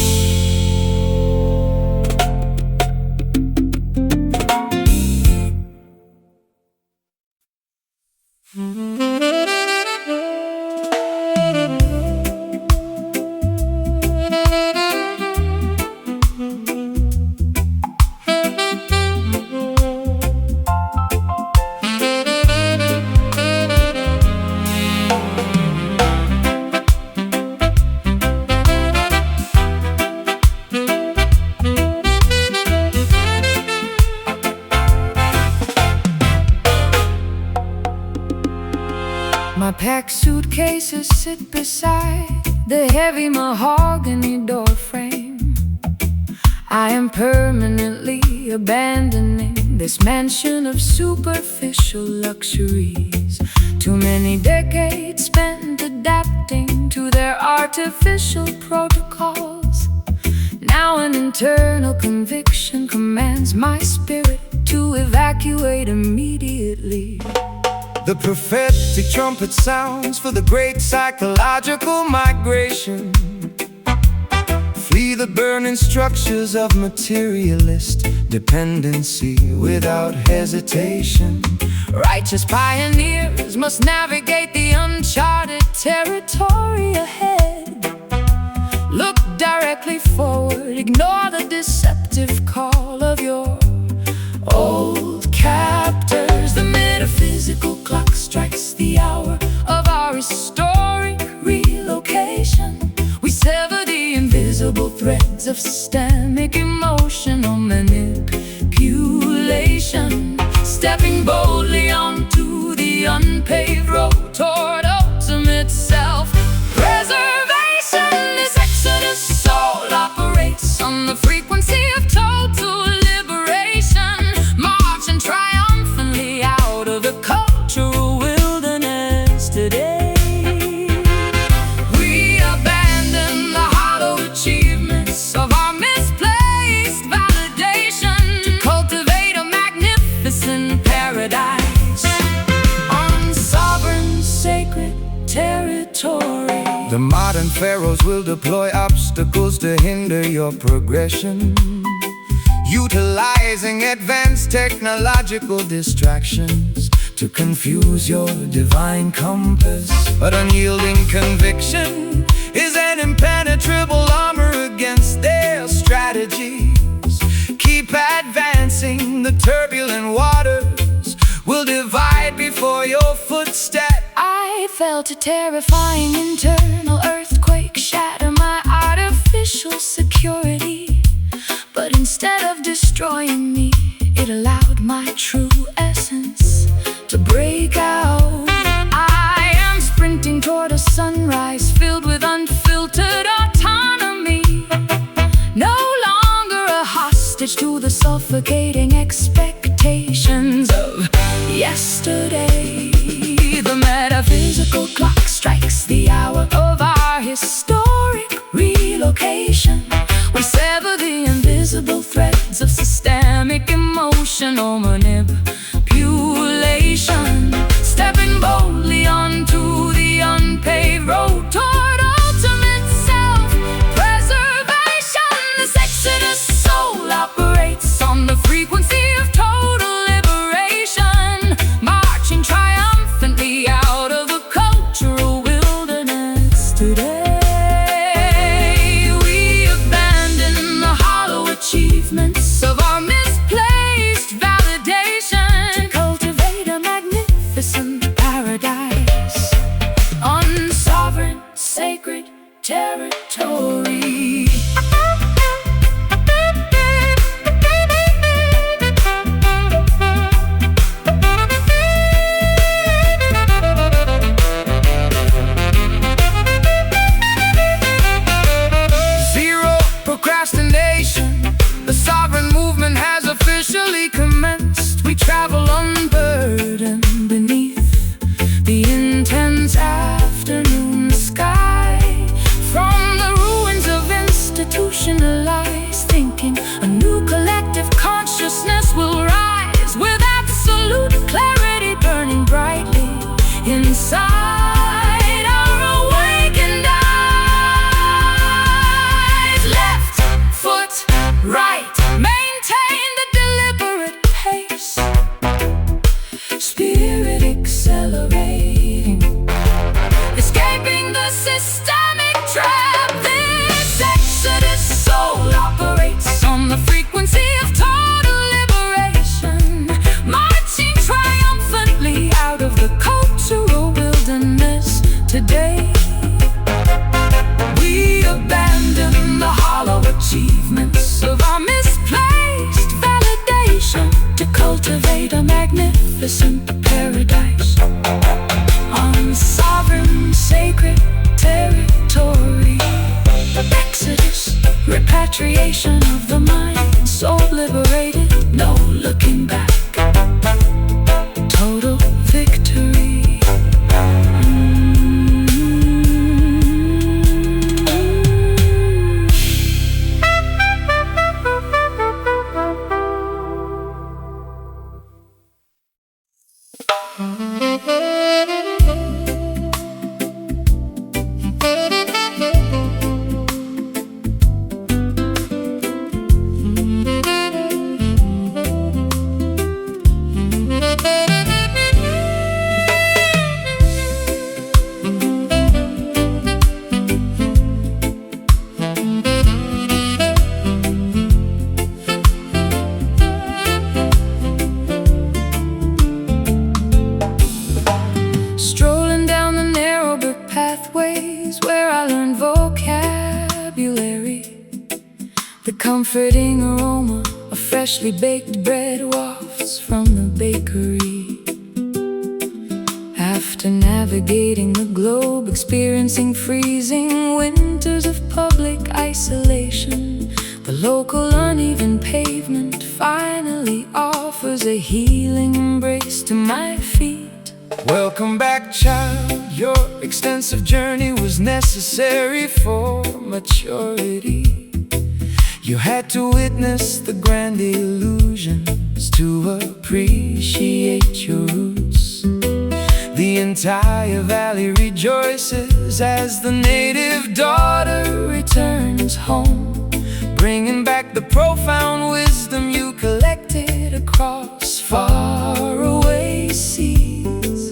Speaker 1: My packed suitcases sit beside the heavy mahogany door frame. I am permanently abandoning this mansion of superficial luxuries. Too many decades spent adapting to their artificial protocols. Now an internal conviction commands my spirit to evacuate immediately.
Speaker 2: The prophetic trumpet sounds for the great psychological migration. Flee the burning structures of materialist dependency without hesitation.
Speaker 1: Righteous pioneers must navigate the uncharted territory ahead. Look directly forward, ignore the deceptive call of your old captors. The metaphysical clock strikes the hour of our historic relocation. We sever the invisible threads of systemic emotional manipulation, stepping boldly onto the unpaved road toward ultimate self-preservation. This exodus soul operates on the frequency of total liberation, marching triumphantly out of the cultural wilderness today. We abandon the hollow achievements of our misplaced validation to cultivate a magnificent paradise on sovereign sacred territory.
Speaker 2: The modern pharaohs will deploy obstacles to hinder your progression, utilizing advanced technological distractions to confuse your divine compass. But unyielding conviction is an impenetrable armor against their strategies. Keep advancing, the turbulent waters will divide before your footsteps.
Speaker 1: I felt a terrifying internal earthquake shatter my artificial security. But instead of destroying me, it allowed my true essence to break out. I am sprinting toward a sunrise filled with unfiltered autonomy, no longer a hostage to the suffocating expectations of yesterday. The metaphysical clock strikes the hour of our historic relocation. We sever the invisible threads of systemic emotional manipulation, stepping boldly onto the unpaved road toward ultimate self-preservation. This exodus soul operates on the frequency of total liberation, marching triumphantly out of the cultural wilderness today. Achievements of our misplaced validation to cultivate a magnificent paradise on sovereign sacred territory.
Speaker 2: Zero procrastination. The sovereign movement has officially commenced. We travel unburdened beneath the intense afternoon sky. From the ruins of institutionalized thinking, a new collective consciousness will rise with absolute clarity burning brightly inside our awakened eyes. Left foot right, maintain the deliberate pace, spirit accelerating, escaping the systemic trap. This exodus soul operates on the frequency of total liberation, marching triumphantly out of the cultural wilderness today. We abandon the hollow achievements of our misplaced validation to cultivate a magnificent paradise on
Speaker 1: sovereign, sacred territory. Exodus, repatriation of the mind, soul liberated, no looking back. Total victory. Strolling down the narrow brick pathways where I learned vocabulary. The comforting aroma of freshly baked bread wafts from the bakery. After navigating the globe, experiencing freezing winters of public isolation, the local uneven pavement finally offers a healing embrace to my feet.
Speaker 2: Welcome back, child. Your extensive journey was necessary for maturity. You had to witness the grand illusions to appreciate your roots. The entire valley rejoices as the native daughter returns home, bringing back the profound wisdom you collected across faraway seas.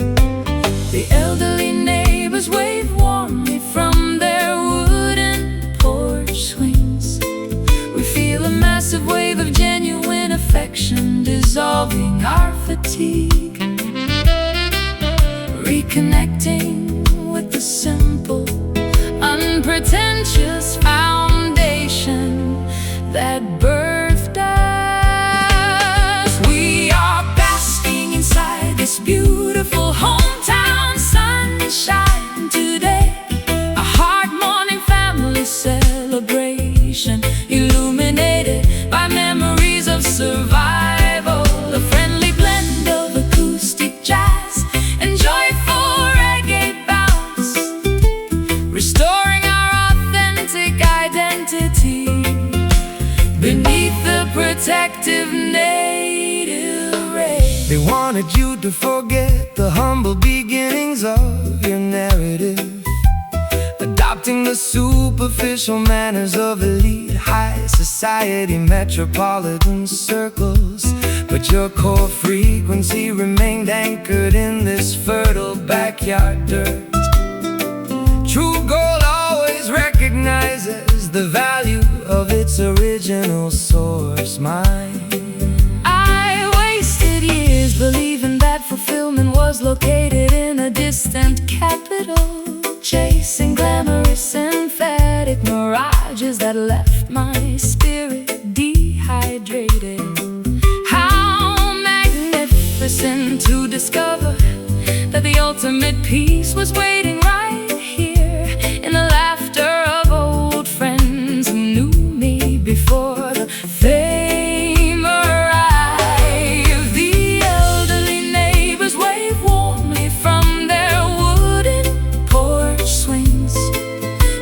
Speaker 2: The elderly neighbors wave warmly from their wooden porch swings. We feel a massive wave of genuine affection dissolving our fatigue, reconnecting with the simple, unpretentious foundation that birthed us. We are basking inside this beautiful hometown sunshine today, a heart-morning family celebration, illuminated by memories of survival, a friendly blend of acoustic jazz and joyful reggae bounce, restoring our authentic identity beneath the protective native ray. They wanted you to forget the humble beginnings of your narrative, adopting the superficial manners of elite high society metropolitan circles. But your core frequency remained anchored in this fertile backyard dirt. True gold always recognizes the value of its original source, mine.
Speaker 1: I wasted years believing that fulfillment was located in a distant capital, chasing glamorous emphatic mirages that left my spirit dehydrated. How magnificent to discover that the ultimate peace was waiting right here in the laughter of old friends who knew me before the fame arrived. The elderly neighbors wave warmly from their wooden porch swings.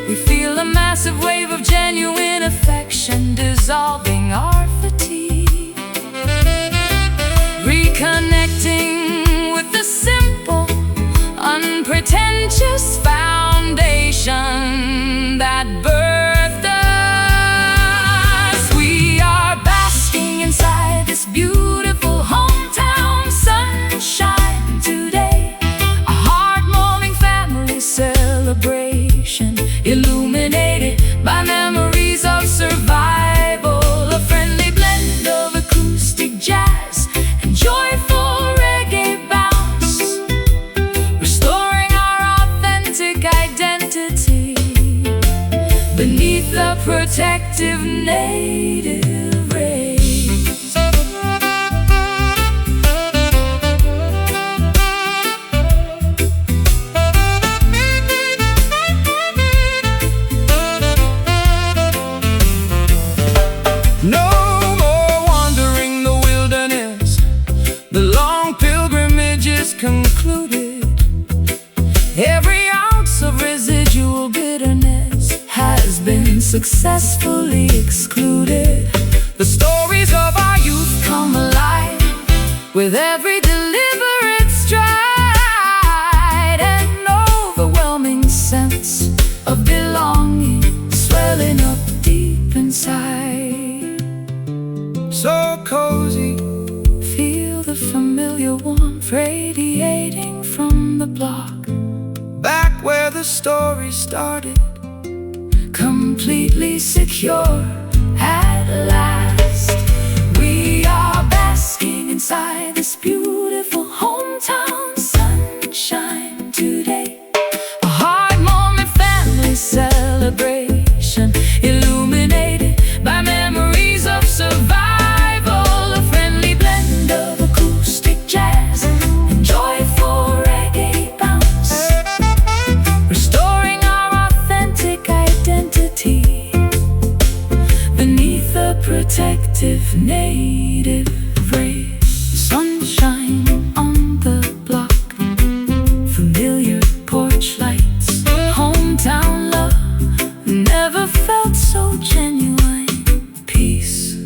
Speaker 1: We feel a massive wave of genuine affection dissolving our fatigue, reconnecting with the simple, unpretentious foundation that birthed us. We are basking inside this beautiful hometown sunshine today, a heart-warming family celebration, illuminated by memories of survival, a friendly blend of acoustic jazz and joyful reggae bounce, restoring our authentic identity beneath the protective native rays. successfully excluded. The stories of our youth come alive with every deliberate stride, an overwhelming sense of belonging swelling up deep inside.
Speaker 2: So cozy,
Speaker 1: feel the familiar warmth radiating from the block,
Speaker 2: back where the story started,
Speaker 1: completely secure at last. We are basking inside this beautiful hometown sunshine today. A hard moment, family celebration, illuminated by memories of survival. A friendly blend of acoustic jazz and joyful reggae bounce, restoring our authentic identity beneath the protective native rays. Sunshine on the block, familiar porch lights, hometown love never felt so genuine. Peace.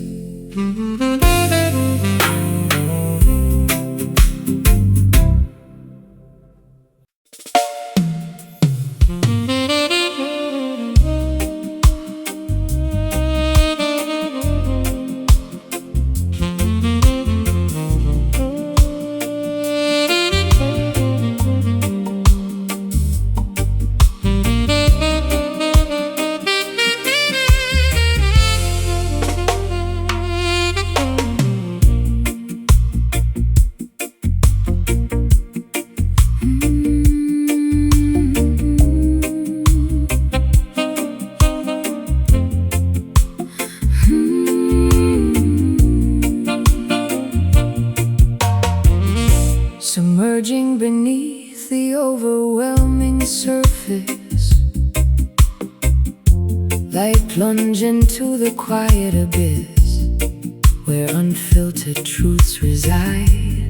Speaker 1: Submerging beneath the overwhelming surface, like plunge into the quiet abyss where unfiltered truths reside.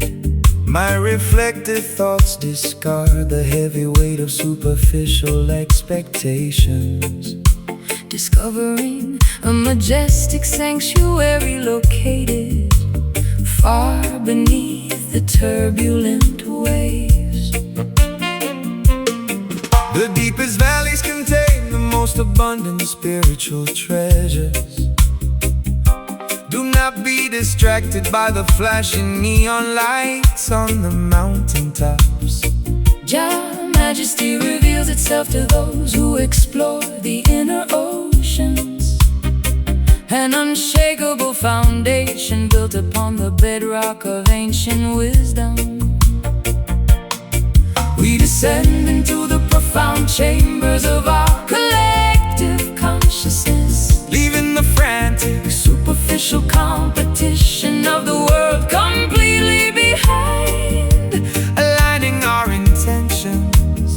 Speaker 2: my reflective thoughts discard the heavy weight of superficial expectations,
Speaker 1: Discovering a majestic sanctuary located far beneath the turbulent waves.
Speaker 2: the deepest valleys contain the most abundant spiritual treasures. Do not be distracted by the flashing neon lights on the mountaintops.
Speaker 1: Jah majesty reveals itself to those who explore the inner oceans, an unshakable foundation built upon the bedrock of ancient wisdom. We descend into the profound chambers of our collective consciousness,
Speaker 2: Leaving the frantic
Speaker 1: superficial competition of the world completely behind,
Speaker 2: aligning our intentions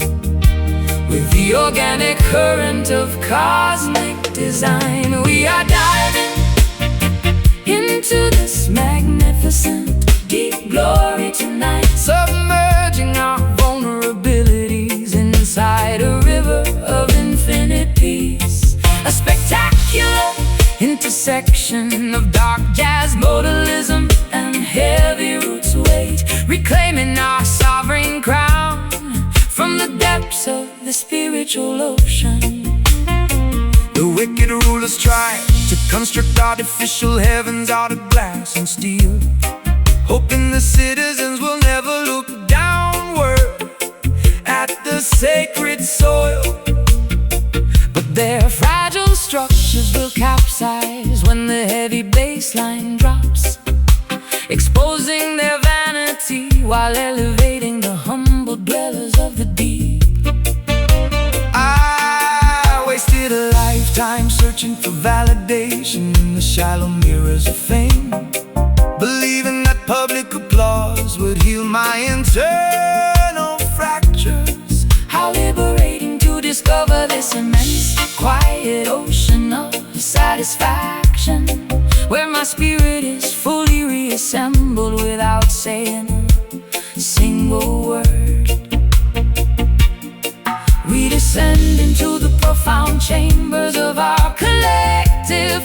Speaker 1: with the organic current of cosmic design. We are diving into this magnificent deep glory tonight,
Speaker 2: submerging our
Speaker 1: vulnerabilities inside a river of infinite peace. A spectacular intersection of dark jazz, modalism, and heavy roots weight, reclaiming our sovereign crown from the depths of the spiritual ocean.
Speaker 2: The wicked rulers try to construct artificial heavens out of glass and steel, hoping the citizens will never look downward at the sacred soil.
Speaker 1: But their fragile structures will capsize when the heavy bass line drops, exposing their vanity while elevating the humble dwellers of the deep.
Speaker 2: I wasted a lifetime searching for validation in the shallow mirrors of fame, believing that public applause would heal my internal fractures.
Speaker 1: How liberating to discover this immense, quiet ocean of satisfaction, where my spirit is fully reassembled without saying a single word. We descend into the profound chambers of our collective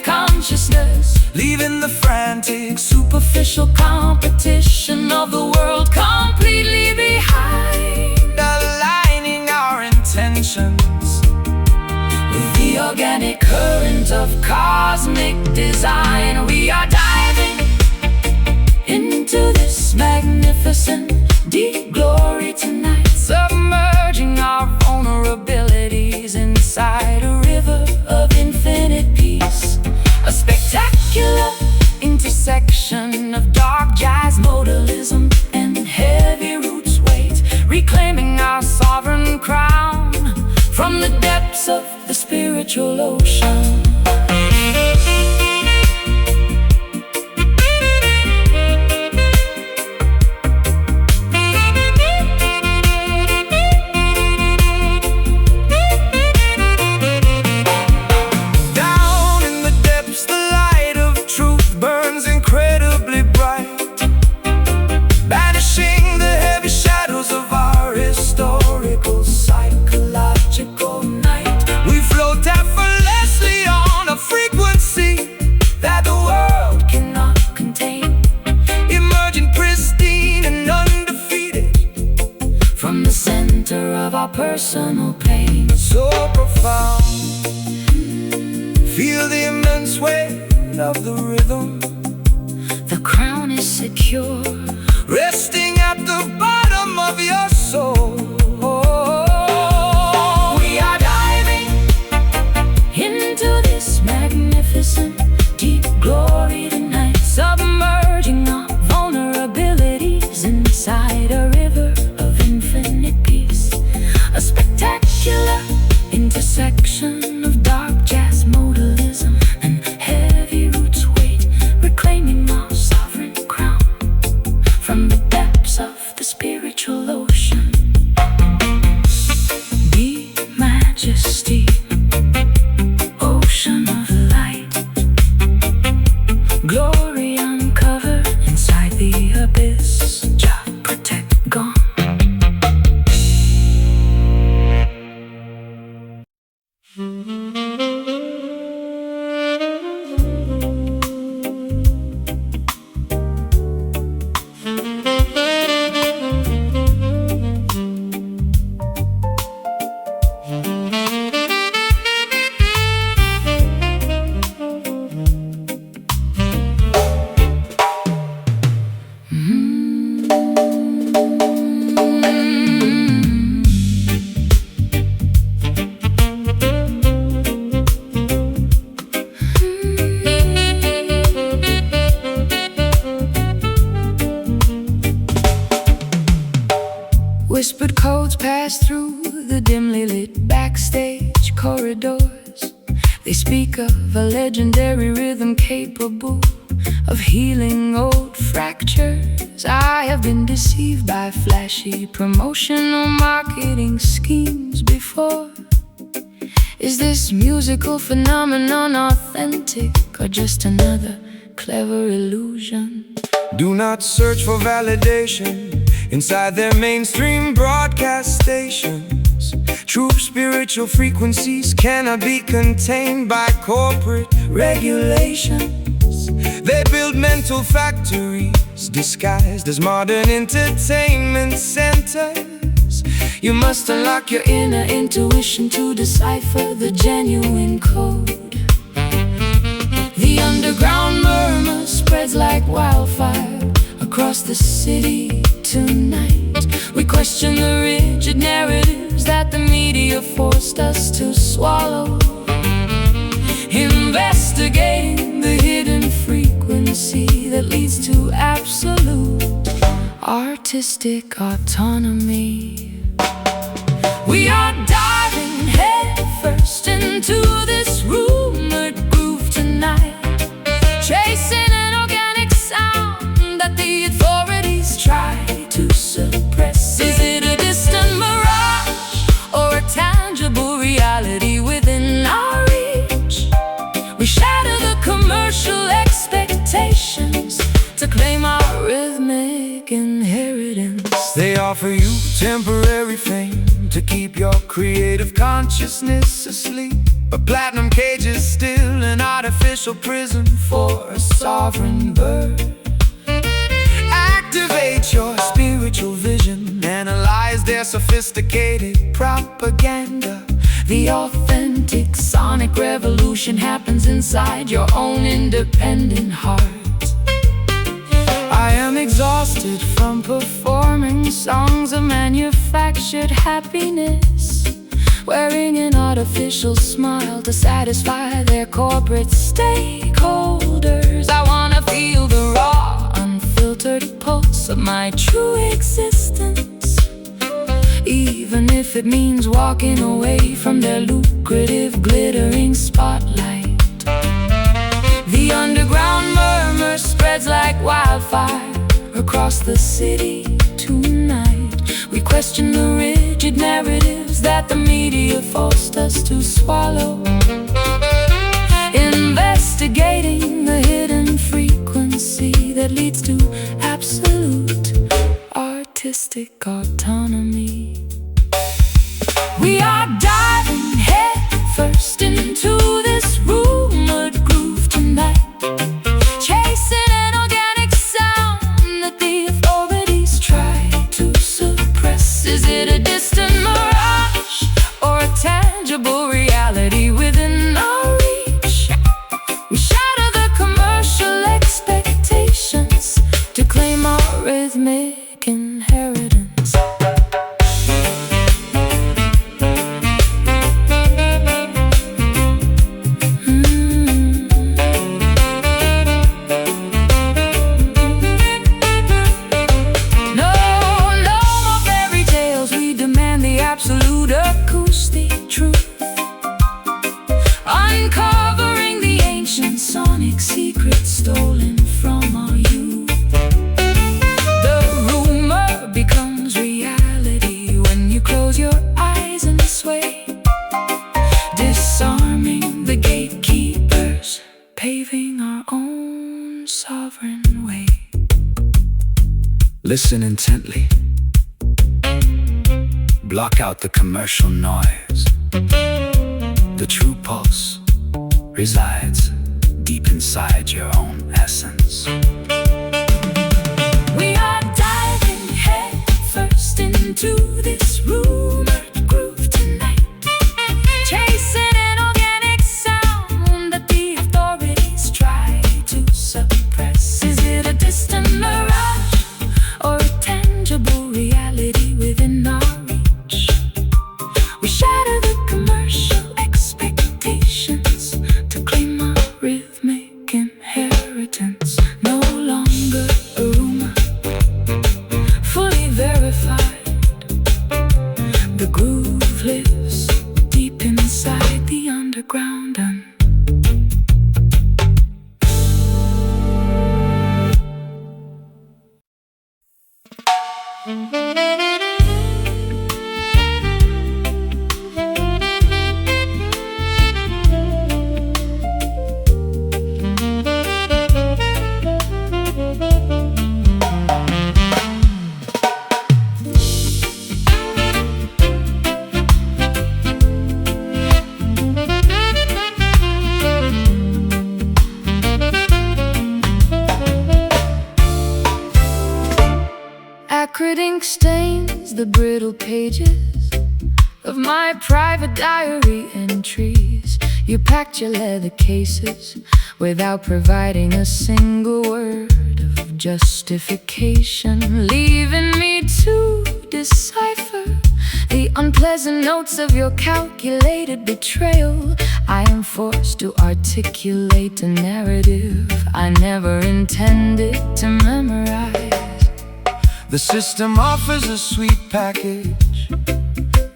Speaker 1: of consciousness,
Speaker 2: leaving the frantic,
Speaker 1: superficial competition of the world completely behind,
Speaker 2: aligning our intentions
Speaker 1: with the organic current of cosmic design. We are diving into this magnificent deep glory tonight,
Speaker 2: submerging our vulnerabilities
Speaker 1: inside a river of infinite peace. A spectacular intersection of dark jazz modalism and heavy roots weight, reclaiming our sovereign crown from the depths of the spiritual ocean. Personal pain,
Speaker 2: so profound, feel the immense weight of the rhythm.
Speaker 1: The crown is secure,
Speaker 2: resting at the bottom of your soul.
Speaker 1: We are diving into this magnificent deep glory tonight, submerging our vulnerabilities inside a river of infinite peace. A spectacular intersection of dark jazz modalism and heavy roots weight, reclaiming our sovereign crown from the depths of the spiritual ocean. Be majesty, ocean of light, glory uncovered inside the abyss. Jah protect gone. Whispered codes pass through the dimly lit backstage corridors. They speak of a legendary rhythm capable of healing old fractures. I have been deceived by flashy promotional marketing schemes before. Is this musical phenomenon authentic or just another clever illusion?
Speaker 2: Do not search for validation inside their mainstream broadcast stations. True spiritual frequencies cannot be contained by corporate regulations. They build mental factories disguised as modern entertainment centers.
Speaker 1: You must unlock your inner intuition to decipher the genuine code. The underground murmur spreads like wildfire across the city tonight. We question the rigid narratives that the media forced us to swallow, investigating the hidden frequency that leads to absolute artistic autonomy. We are diving headfirst into this rumored groove tonight, chasing an organic sound that the authorities try to suppress. Is it a distant mirage or a tangible reality within our reach? We shatter the commercial expectations to claim our rhythmic inheritance.
Speaker 2: They offer you temporary fame to keep your creative consciousness asleep. But platinum cage is still an artificial prison for a sovereign bird. Activate your spiritual vision, analyze their sophisticated propaganda. The authentic sonic revolution happens inside your own independent heart. I am exhausted from performing songs of manufactured happiness, wearing an artificial smile to satisfy their corporate stakeholders. I wanna feel the raw, unfiltered pulse of my true existence, even if it means walking away from their lucrative, glittering spotlight. The underground murmur spreads like wildfire across the city tonight. We question the rigid narratives that the media forced us to swallow, investigating the hidden frequency that leads to absolute artistic autonomy. We are diving head first into this rumored groove tonight, chasing an organic sound that the authorities try to suppress. Is it a distant mirage or a tangible reality within our reach? We shatter the commercial expectations to claim our rhythmic inheritance. Absolute acoustic truth, uncovering the ancient sonic secrets stolen from our youth. The rumor becomes reality when you close your eyes and sway, disarming the gatekeepers, paving our own sovereign way. Listen intently. Block out the commercial noise. The true pulse resides deep inside your own essence. We are diving head first into this rumored groove tonight, chasing an organic sound that the authorities try to suppress. Is it a distant mirage or a tangible reality within our reach? We shatter the commercial expectations to claim our rhythmic inheritance. No longer a rumor, fully verified. The groove lives deep inside the underground and acrid ink stains the brittle pages of my private diary entries. You packed your leather cases without providing a single word of justification, leaving me to decipher the unpleasant notes of your calculated betrayal. I am forced to articulate a narrative I never intended to memorize. The system offers a sweet package,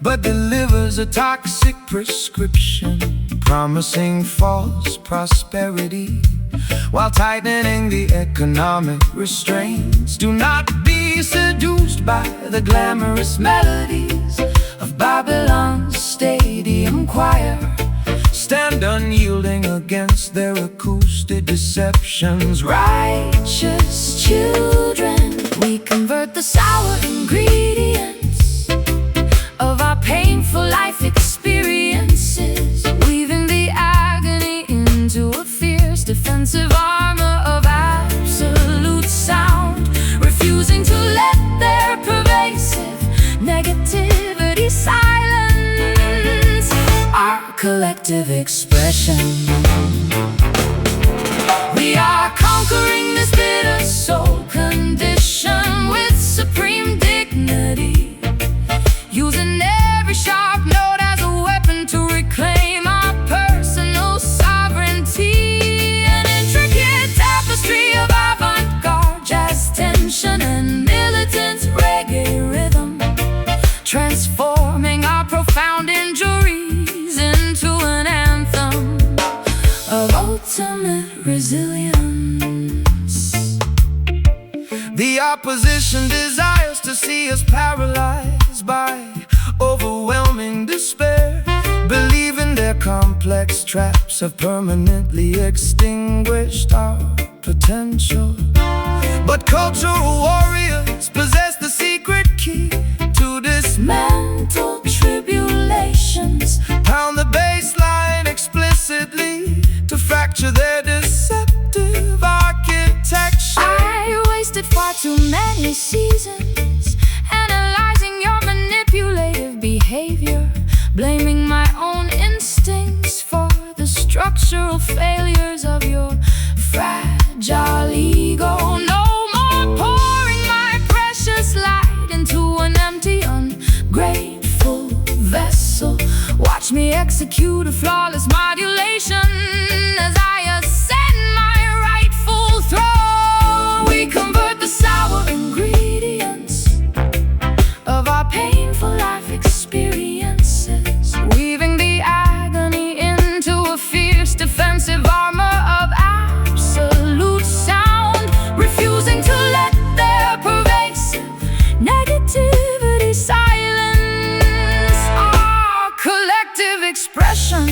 Speaker 2: but delivers a toxic prescription, promising false prosperity while tightening the economic restraints. Do not be seduced by the glamorous melodies of Babylon's stadium choir. Stand unyielding against their acoustic deceptions. Righteous children, we convert the sour ingredients of our painful life experiences, weaving the
Speaker 1: collective expression. We are conquering this bitter soul condition with supreme dignity, using every sharp note as a weapon to reclaim our personal sovereignty. An intricate tapestry of avant-garde jazz tension and militant reggae rhythm, transforming our profound injuries into an anthem of ultimate resilience.
Speaker 2: The opposition desires to see us paralyzed by overwhelming despair, believing their complex traps have permanently extinguished our potential. But cultural warriors possess the secret key to dismantle tribulations, pound the baseline explicitly to fracture their deceptive architecture.
Speaker 1: I wasted far too many seasons analyzing your manipulative behavior, blaming my own instincts for the structural failures of your fragile ego. No more pouring my precious light into an empty, ungrateful vessel. Watch me execute a flawless modulation as I ascend my rightful throne. We convert the sour ingredients of our painful life experiences, weaving the agony into a fierce defensive armor of absolute sound, refusing to let their pervasive negativity silence our collective expression.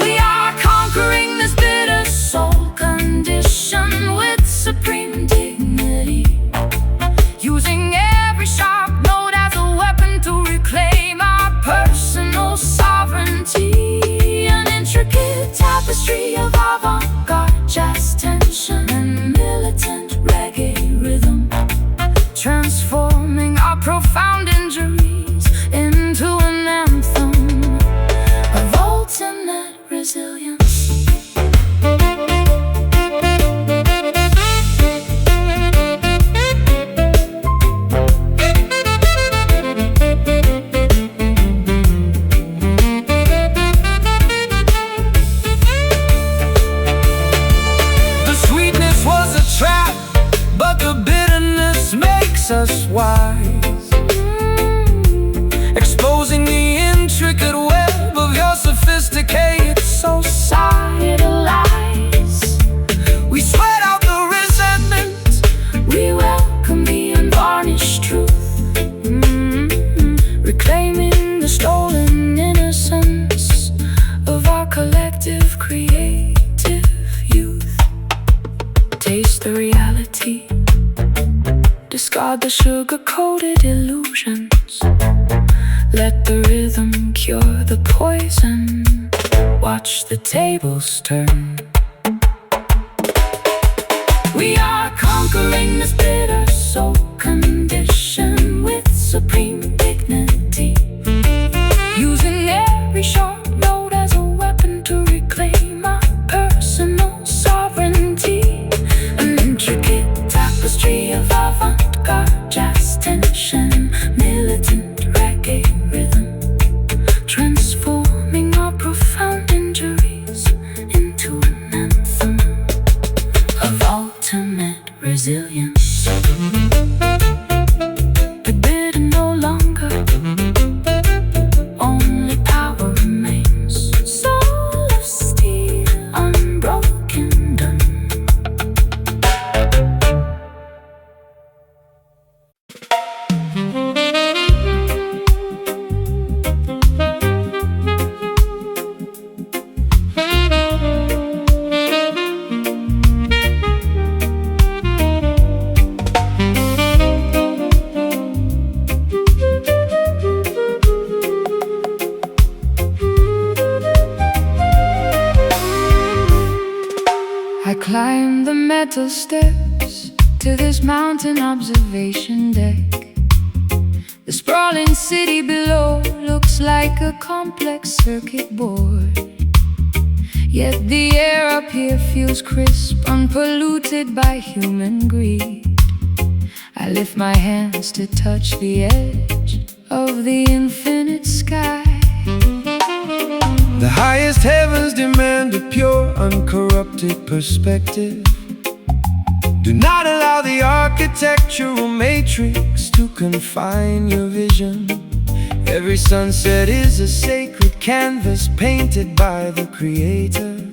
Speaker 1: We are conquering this bitter soul condition with supreme dignity, using every sharp note as a weapon to reclaim our personal sovereignty. An intricate tapestry of avant-garde jazz tension and militant reggae rhythm, transforming our profound injuries into an anthem of ultimate resilience.
Speaker 2: The sweetness was a trap, but the bitterness makes us wise, exposing the intricate web of your sophisticated
Speaker 1: Societal lies,
Speaker 2: We sweat out the resentment,
Speaker 1: we welcome the unvarnished truth, reclaiming the stolen innocence of our collective creative youth. Taste the reality, discard the sugar-coated illusions, let the rhythm cure the poison, watch the tables turn. We are conquering this bitter soul condition with supreme dignity, using every sharp note as a weapon to reclaim our personal sovereignty. An intricate tapestry of avant-garde jazz tension, militant reggae rhythm, transforming our profound injuries into an anthem of ultimate resilience. The bitter no longer, only power remains. Soul of steel, unbroken, done. I climbed the metal steps to this mountain observation deck. The sprawling city below looks like a complex circuit board. Yet the air up here feels crisp, unpolluted by human greed. I lift my hands to touch the edge of the infinite sky.
Speaker 2: The highest heavens demand a pure, uncorrupted perspective. Do not allow the architectural matrix to confine your vision. Every sunset is a sacred canvas painted by the Creator.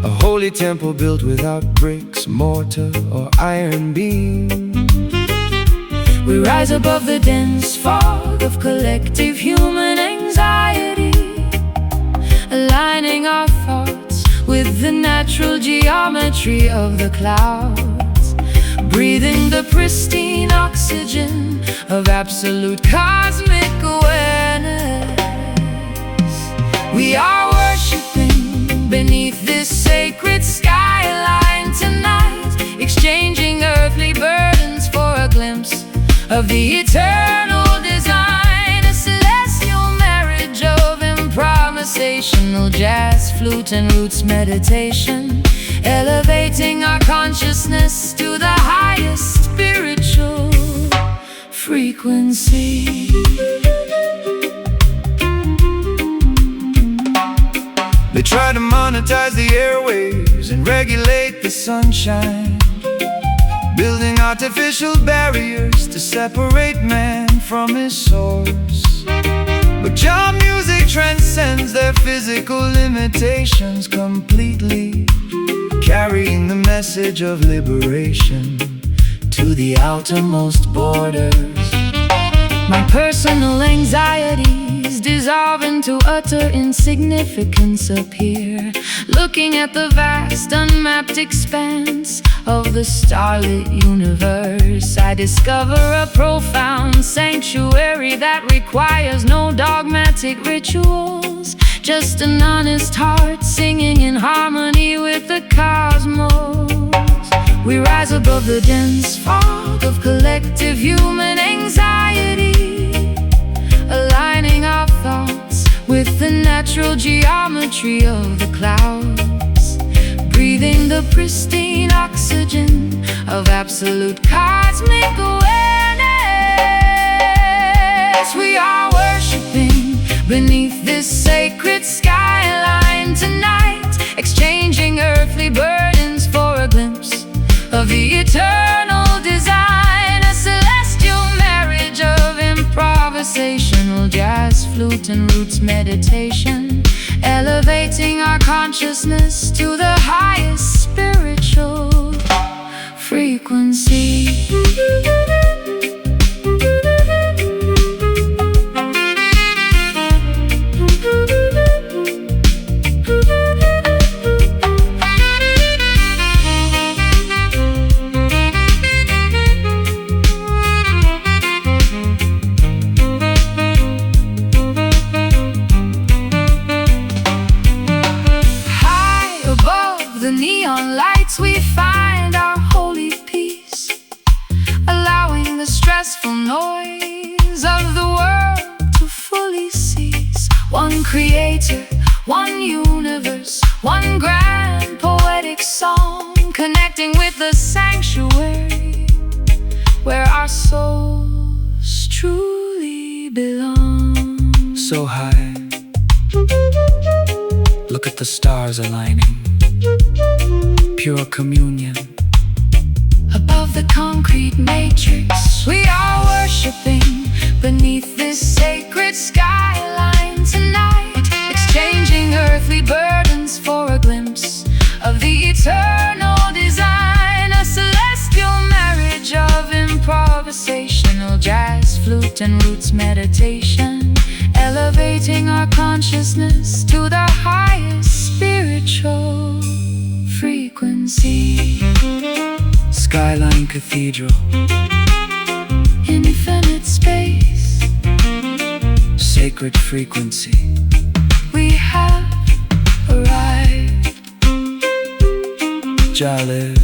Speaker 2: A holy temple built without bricks, mortar, or iron beams.
Speaker 1: We rise above the dense fog of collective human anxiety, aligning our thoughts with the natural geometry of the clouds, breathing the pristine oxygen of absolute cosmic awareness. We are worshiping beneath this sacred skyline tonight, exchanging earthly burdens for a glimpse of the eternal design. A celestial marriage of improvisational jazz, flute and roots meditation, elevating our consciousness to the highest spiritual frequency.
Speaker 2: They try to monetize the airwaves and regulate the sunshine, building artificial barriers to separate man from his source. But your music transcends their physical limitations completely, carrying the message of liberation to the outermost borders.
Speaker 1: My personal anxieties dissolve into utter insignificance up here, looking at the vast unmapped expanse of the starlit universe. I discover a profound sanctuary that requires no dogmatic rituals, just an honest heart singing in harmony with the cosmos. We rise above the dense fog of collective human anxiety, aligning our thoughts with the natural geometry of the clouds, breathing the pristine oxygen of absolute cosmic awareness. We are worshiping beneath this sacred skyline tonight, exchanging earthly burdens for a glimpse of the eternal design. A celestial marriage of improvisational jazz, flute and roots meditation, elevating our consciousness to the highest spiritual frequency. The neon lights, we find our holy peace, allowing the stressful noise of the world to fully cease. One creator, one universe, one grand poetic song, connecting with the sanctuary where our souls truly belong.
Speaker 2: So high, look at the stars aligning, pure communion.
Speaker 1: Above the concrete matrix, we are worshiping beneath this sacred skyline tonight, exchanging earthly burdens for a glimpse of the eternal design. A celestial marriage of improvisational jazz, flute and roots meditation, elevating our consciousness to the highest spiritual frequency.
Speaker 2: Skyline Cathedral,
Speaker 1: infinite space,
Speaker 2: sacred frequency.
Speaker 1: We have arrived.
Speaker 2: Jalil.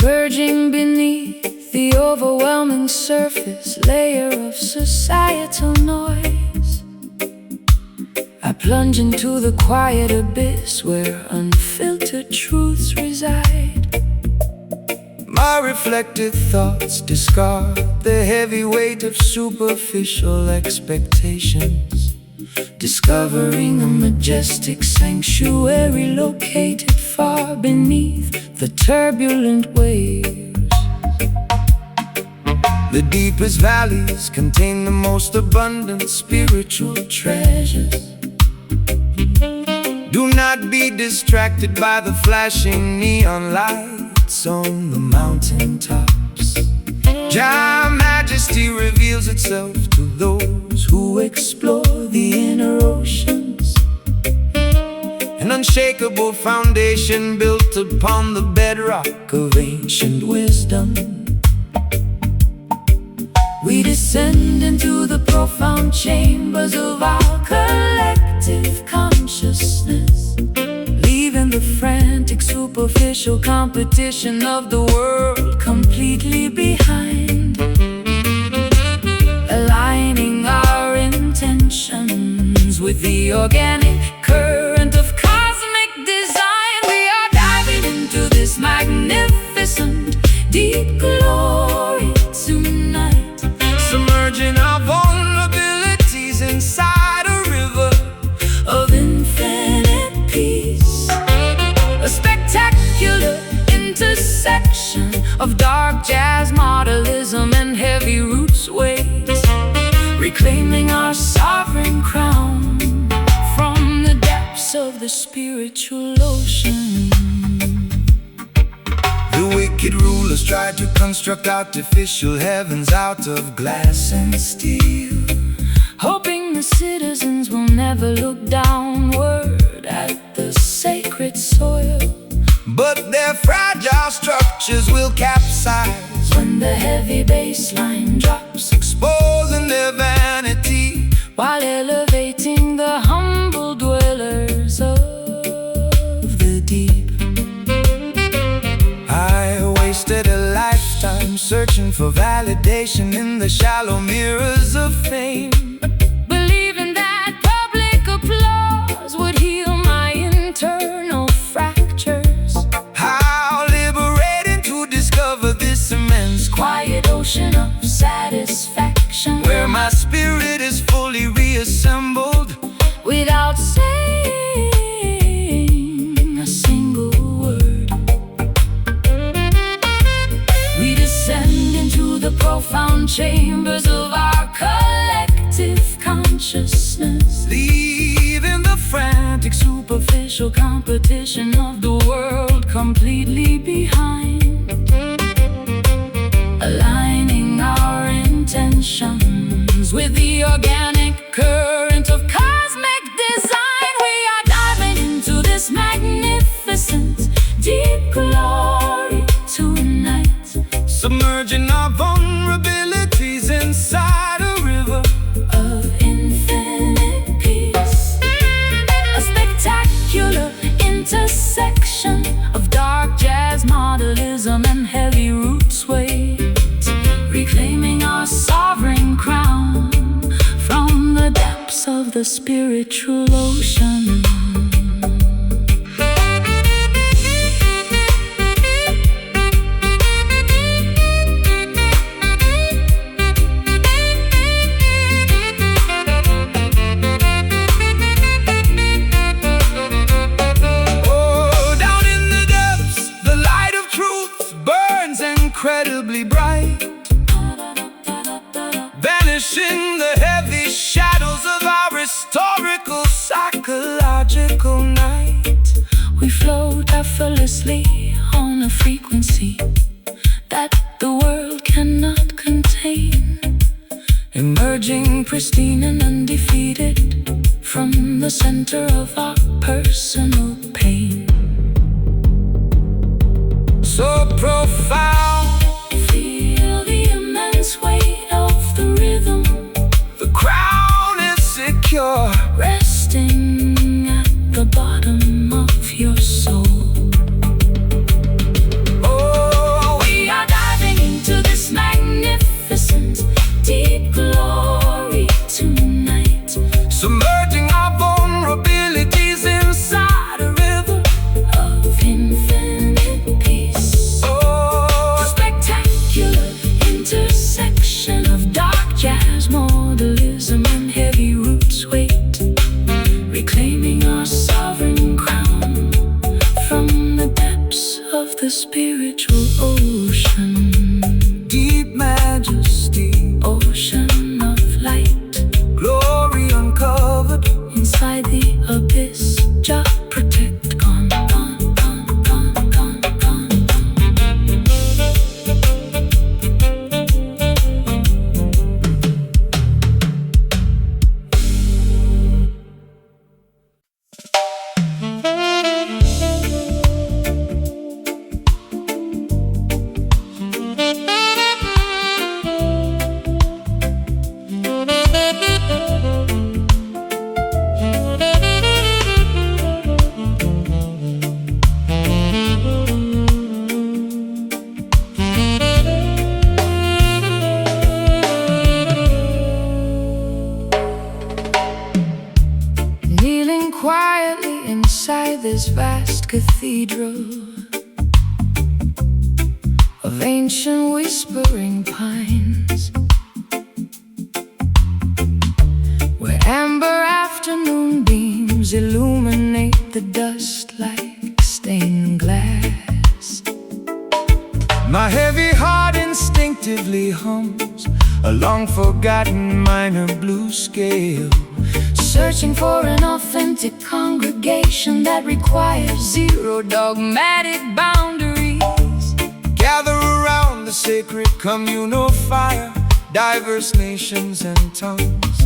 Speaker 1: Emerging beneath the overwhelming surface layer of societal noise, I plunge into the quiet abyss where unfiltered truths reside.
Speaker 2: My reflected thoughts discard the heavy weight of superficial expectations, discovering a majestic sanctuary located far beneath the turbulent waves. The deepest valleys contain the most abundant spiritual treasures. Do not be distracted by the flashing neon lights on the mountaintops. Jah Majesty reveals itself to those who explore the inner oceans, an unshakable foundation built upon the bedrock of ancient wisdom. We descend into the profound chambers of our collective consciousness, leaving the frantic, superficial competition of the world completely behind, aligning our intentions with the organic current of cosmic design. We are diving into this magnificent, deep glory tonight, submerging our vulnerabilities inside a river of infinite peace. A spectacular intersection of dark jazz, modernism, and heavy roots waves, reclaiming our sovereign crown from the depths of the spiritual ocean. The wicked rulers tried to construct artificial heavens out of glass and steel,
Speaker 1: hoping the citizens will never look downward at the sacred soil.
Speaker 2: but their fragile structures will capsize
Speaker 1: when the heavy bass line drops,
Speaker 2: exposing their vanity
Speaker 1: while elevating the humble dwellers of the deep.
Speaker 2: I wasted a lifetime searching for validation in the shallow mirrors of fame,
Speaker 1: believing that public applause would heal my internal fractures.
Speaker 2: How liberating to discover this immense
Speaker 1: Quiet ocean of satisfaction,
Speaker 2: where my spirit is fully reassembled
Speaker 1: without saying a single word. We descend into the profound chambers of our collective consciousness,
Speaker 2: leaving the frantic
Speaker 1: superficial competition of the world completely behind, aligning our intentions with the organic current of cosmic design. We are diving into this magnificent, deep glory tonight,
Speaker 2: submerging our vulnerabilities inside a river
Speaker 1: of infinite peace. A spectacular intersection of dark jazz, modernism, and heavy roots waves, reclaiming our sovereign crown from the depths of the spiritual ocean.
Speaker 2: Incredibly bright, banishing the heavy shadows of our historical psychological night.
Speaker 1: We float effortlessly on a frequency that the world cannot contain, emerging pristine and undefeated from the center of our personal pain.
Speaker 2: So profound,
Speaker 1: feel the immense weight of the rhythm.
Speaker 2: The crown is secure,
Speaker 1: resting at the bottom of your soul.
Speaker 2: Oh,
Speaker 1: inside this vast cathedral of ancient whispering pines, where amber afternoon beams illuminate the dust like stained glass.
Speaker 2: My heavy heart instinctively hums a long-forgotten minor blues scale,
Speaker 1: searching for an authentic congregation that requires zero dogmatic boundaries.
Speaker 2: Gather around the sacred communal fire, diverse nations and tongues.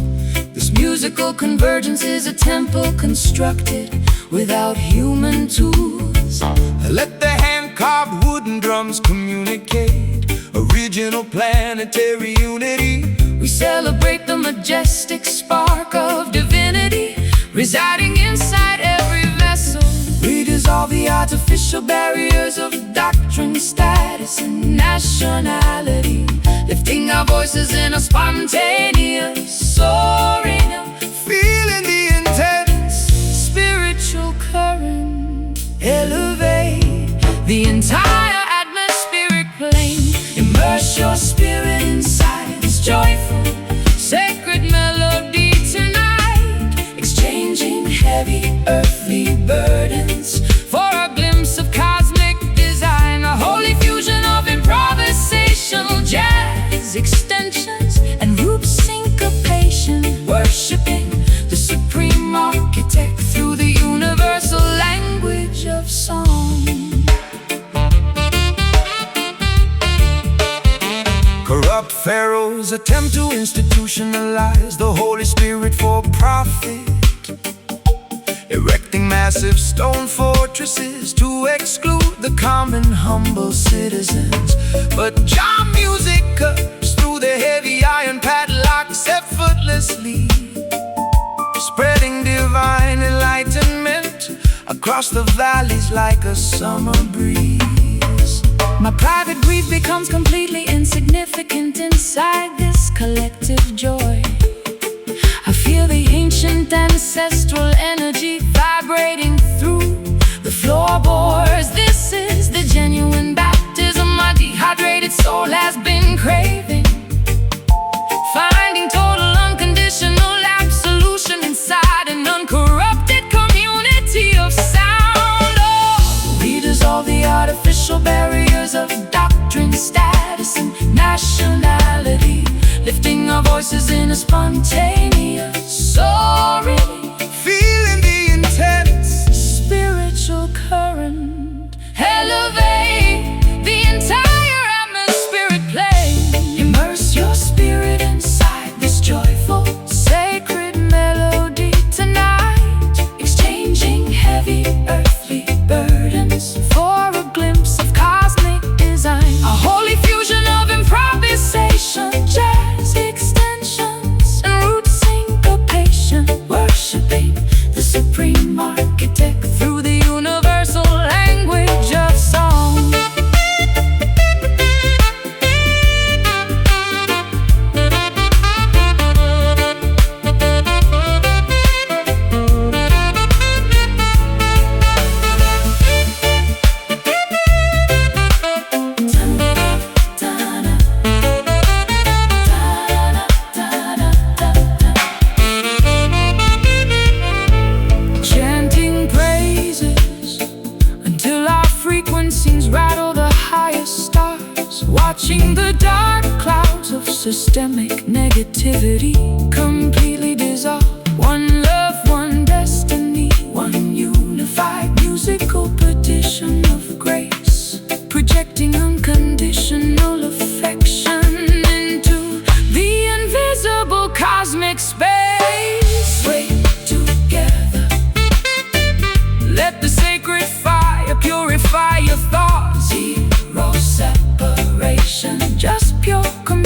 Speaker 1: This musical convergence is a temple constructed without human tools.
Speaker 2: Let the hand-carved wooden drums communicate original planetary unity.
Speaker 1: We celebrate the majestic spark of divinity residing inside every vessel.
Speaker 2: We dissolve the artificial barriers of doctrine, status, and nationality,
Speaker 1: lifting our voices in a spontaneous soaring,
Speaker 2: feeling the intense
Speaker 1: spiritual current elevate the entire atmospheric plane. Immerse your spirit inside this joyful, sacred melody tonight, exchanging heavy earthly burdens for a glimpse of cosmic design, a holy fusion of improvisational jazz extensions and root syncopation, worshiping the supreme architect through the universal language of song.
Speaker 2: Corrupt pharaohs attempt to institutionalize the Holy Spirit for profit, erecting massive stone fortresses to exclude the common humble citizens. But Jah music cuts through the heavy iron padlocks effortlessly, spreading divine enlightenment across the valleys like a summer breeze.
Speaker 1: My private grief becomes completely insignificant inside this collective joy. I feel the ancient ancestral energy vibrating through the floorboards. This is the genuine baptism my dehydrated soul has been craving, finding total unconditional absolution inside an uncorrupted community of sound. Oh, we dissolve the artificial barriers of doctrine, status, and nationality, lifting our voices in a spontaneous soaring,
Speaker 2: feeling the intense
Speaker 1: spiritual current elevate the entire atmospheric plane. Immerse your spirit inside this joyful, sacred melody tonight, exchanging heavy earthly burdens for a glimpse of cosmic design, a holy fusion of improvisation, jazz extensions, and root syncopation, worshiping the supreme architect through the universal language of song. Chanting praises until our frequencies rattle the highest stars, watching the dark clouds of systemic negativity completely dissolve. One love, one destiny, one unified musical petition of grace, projecting unconditional affection into the invisible cosmic space. Wait together, let the sacred fire purify your thoughts. Zero separation, just pure communion.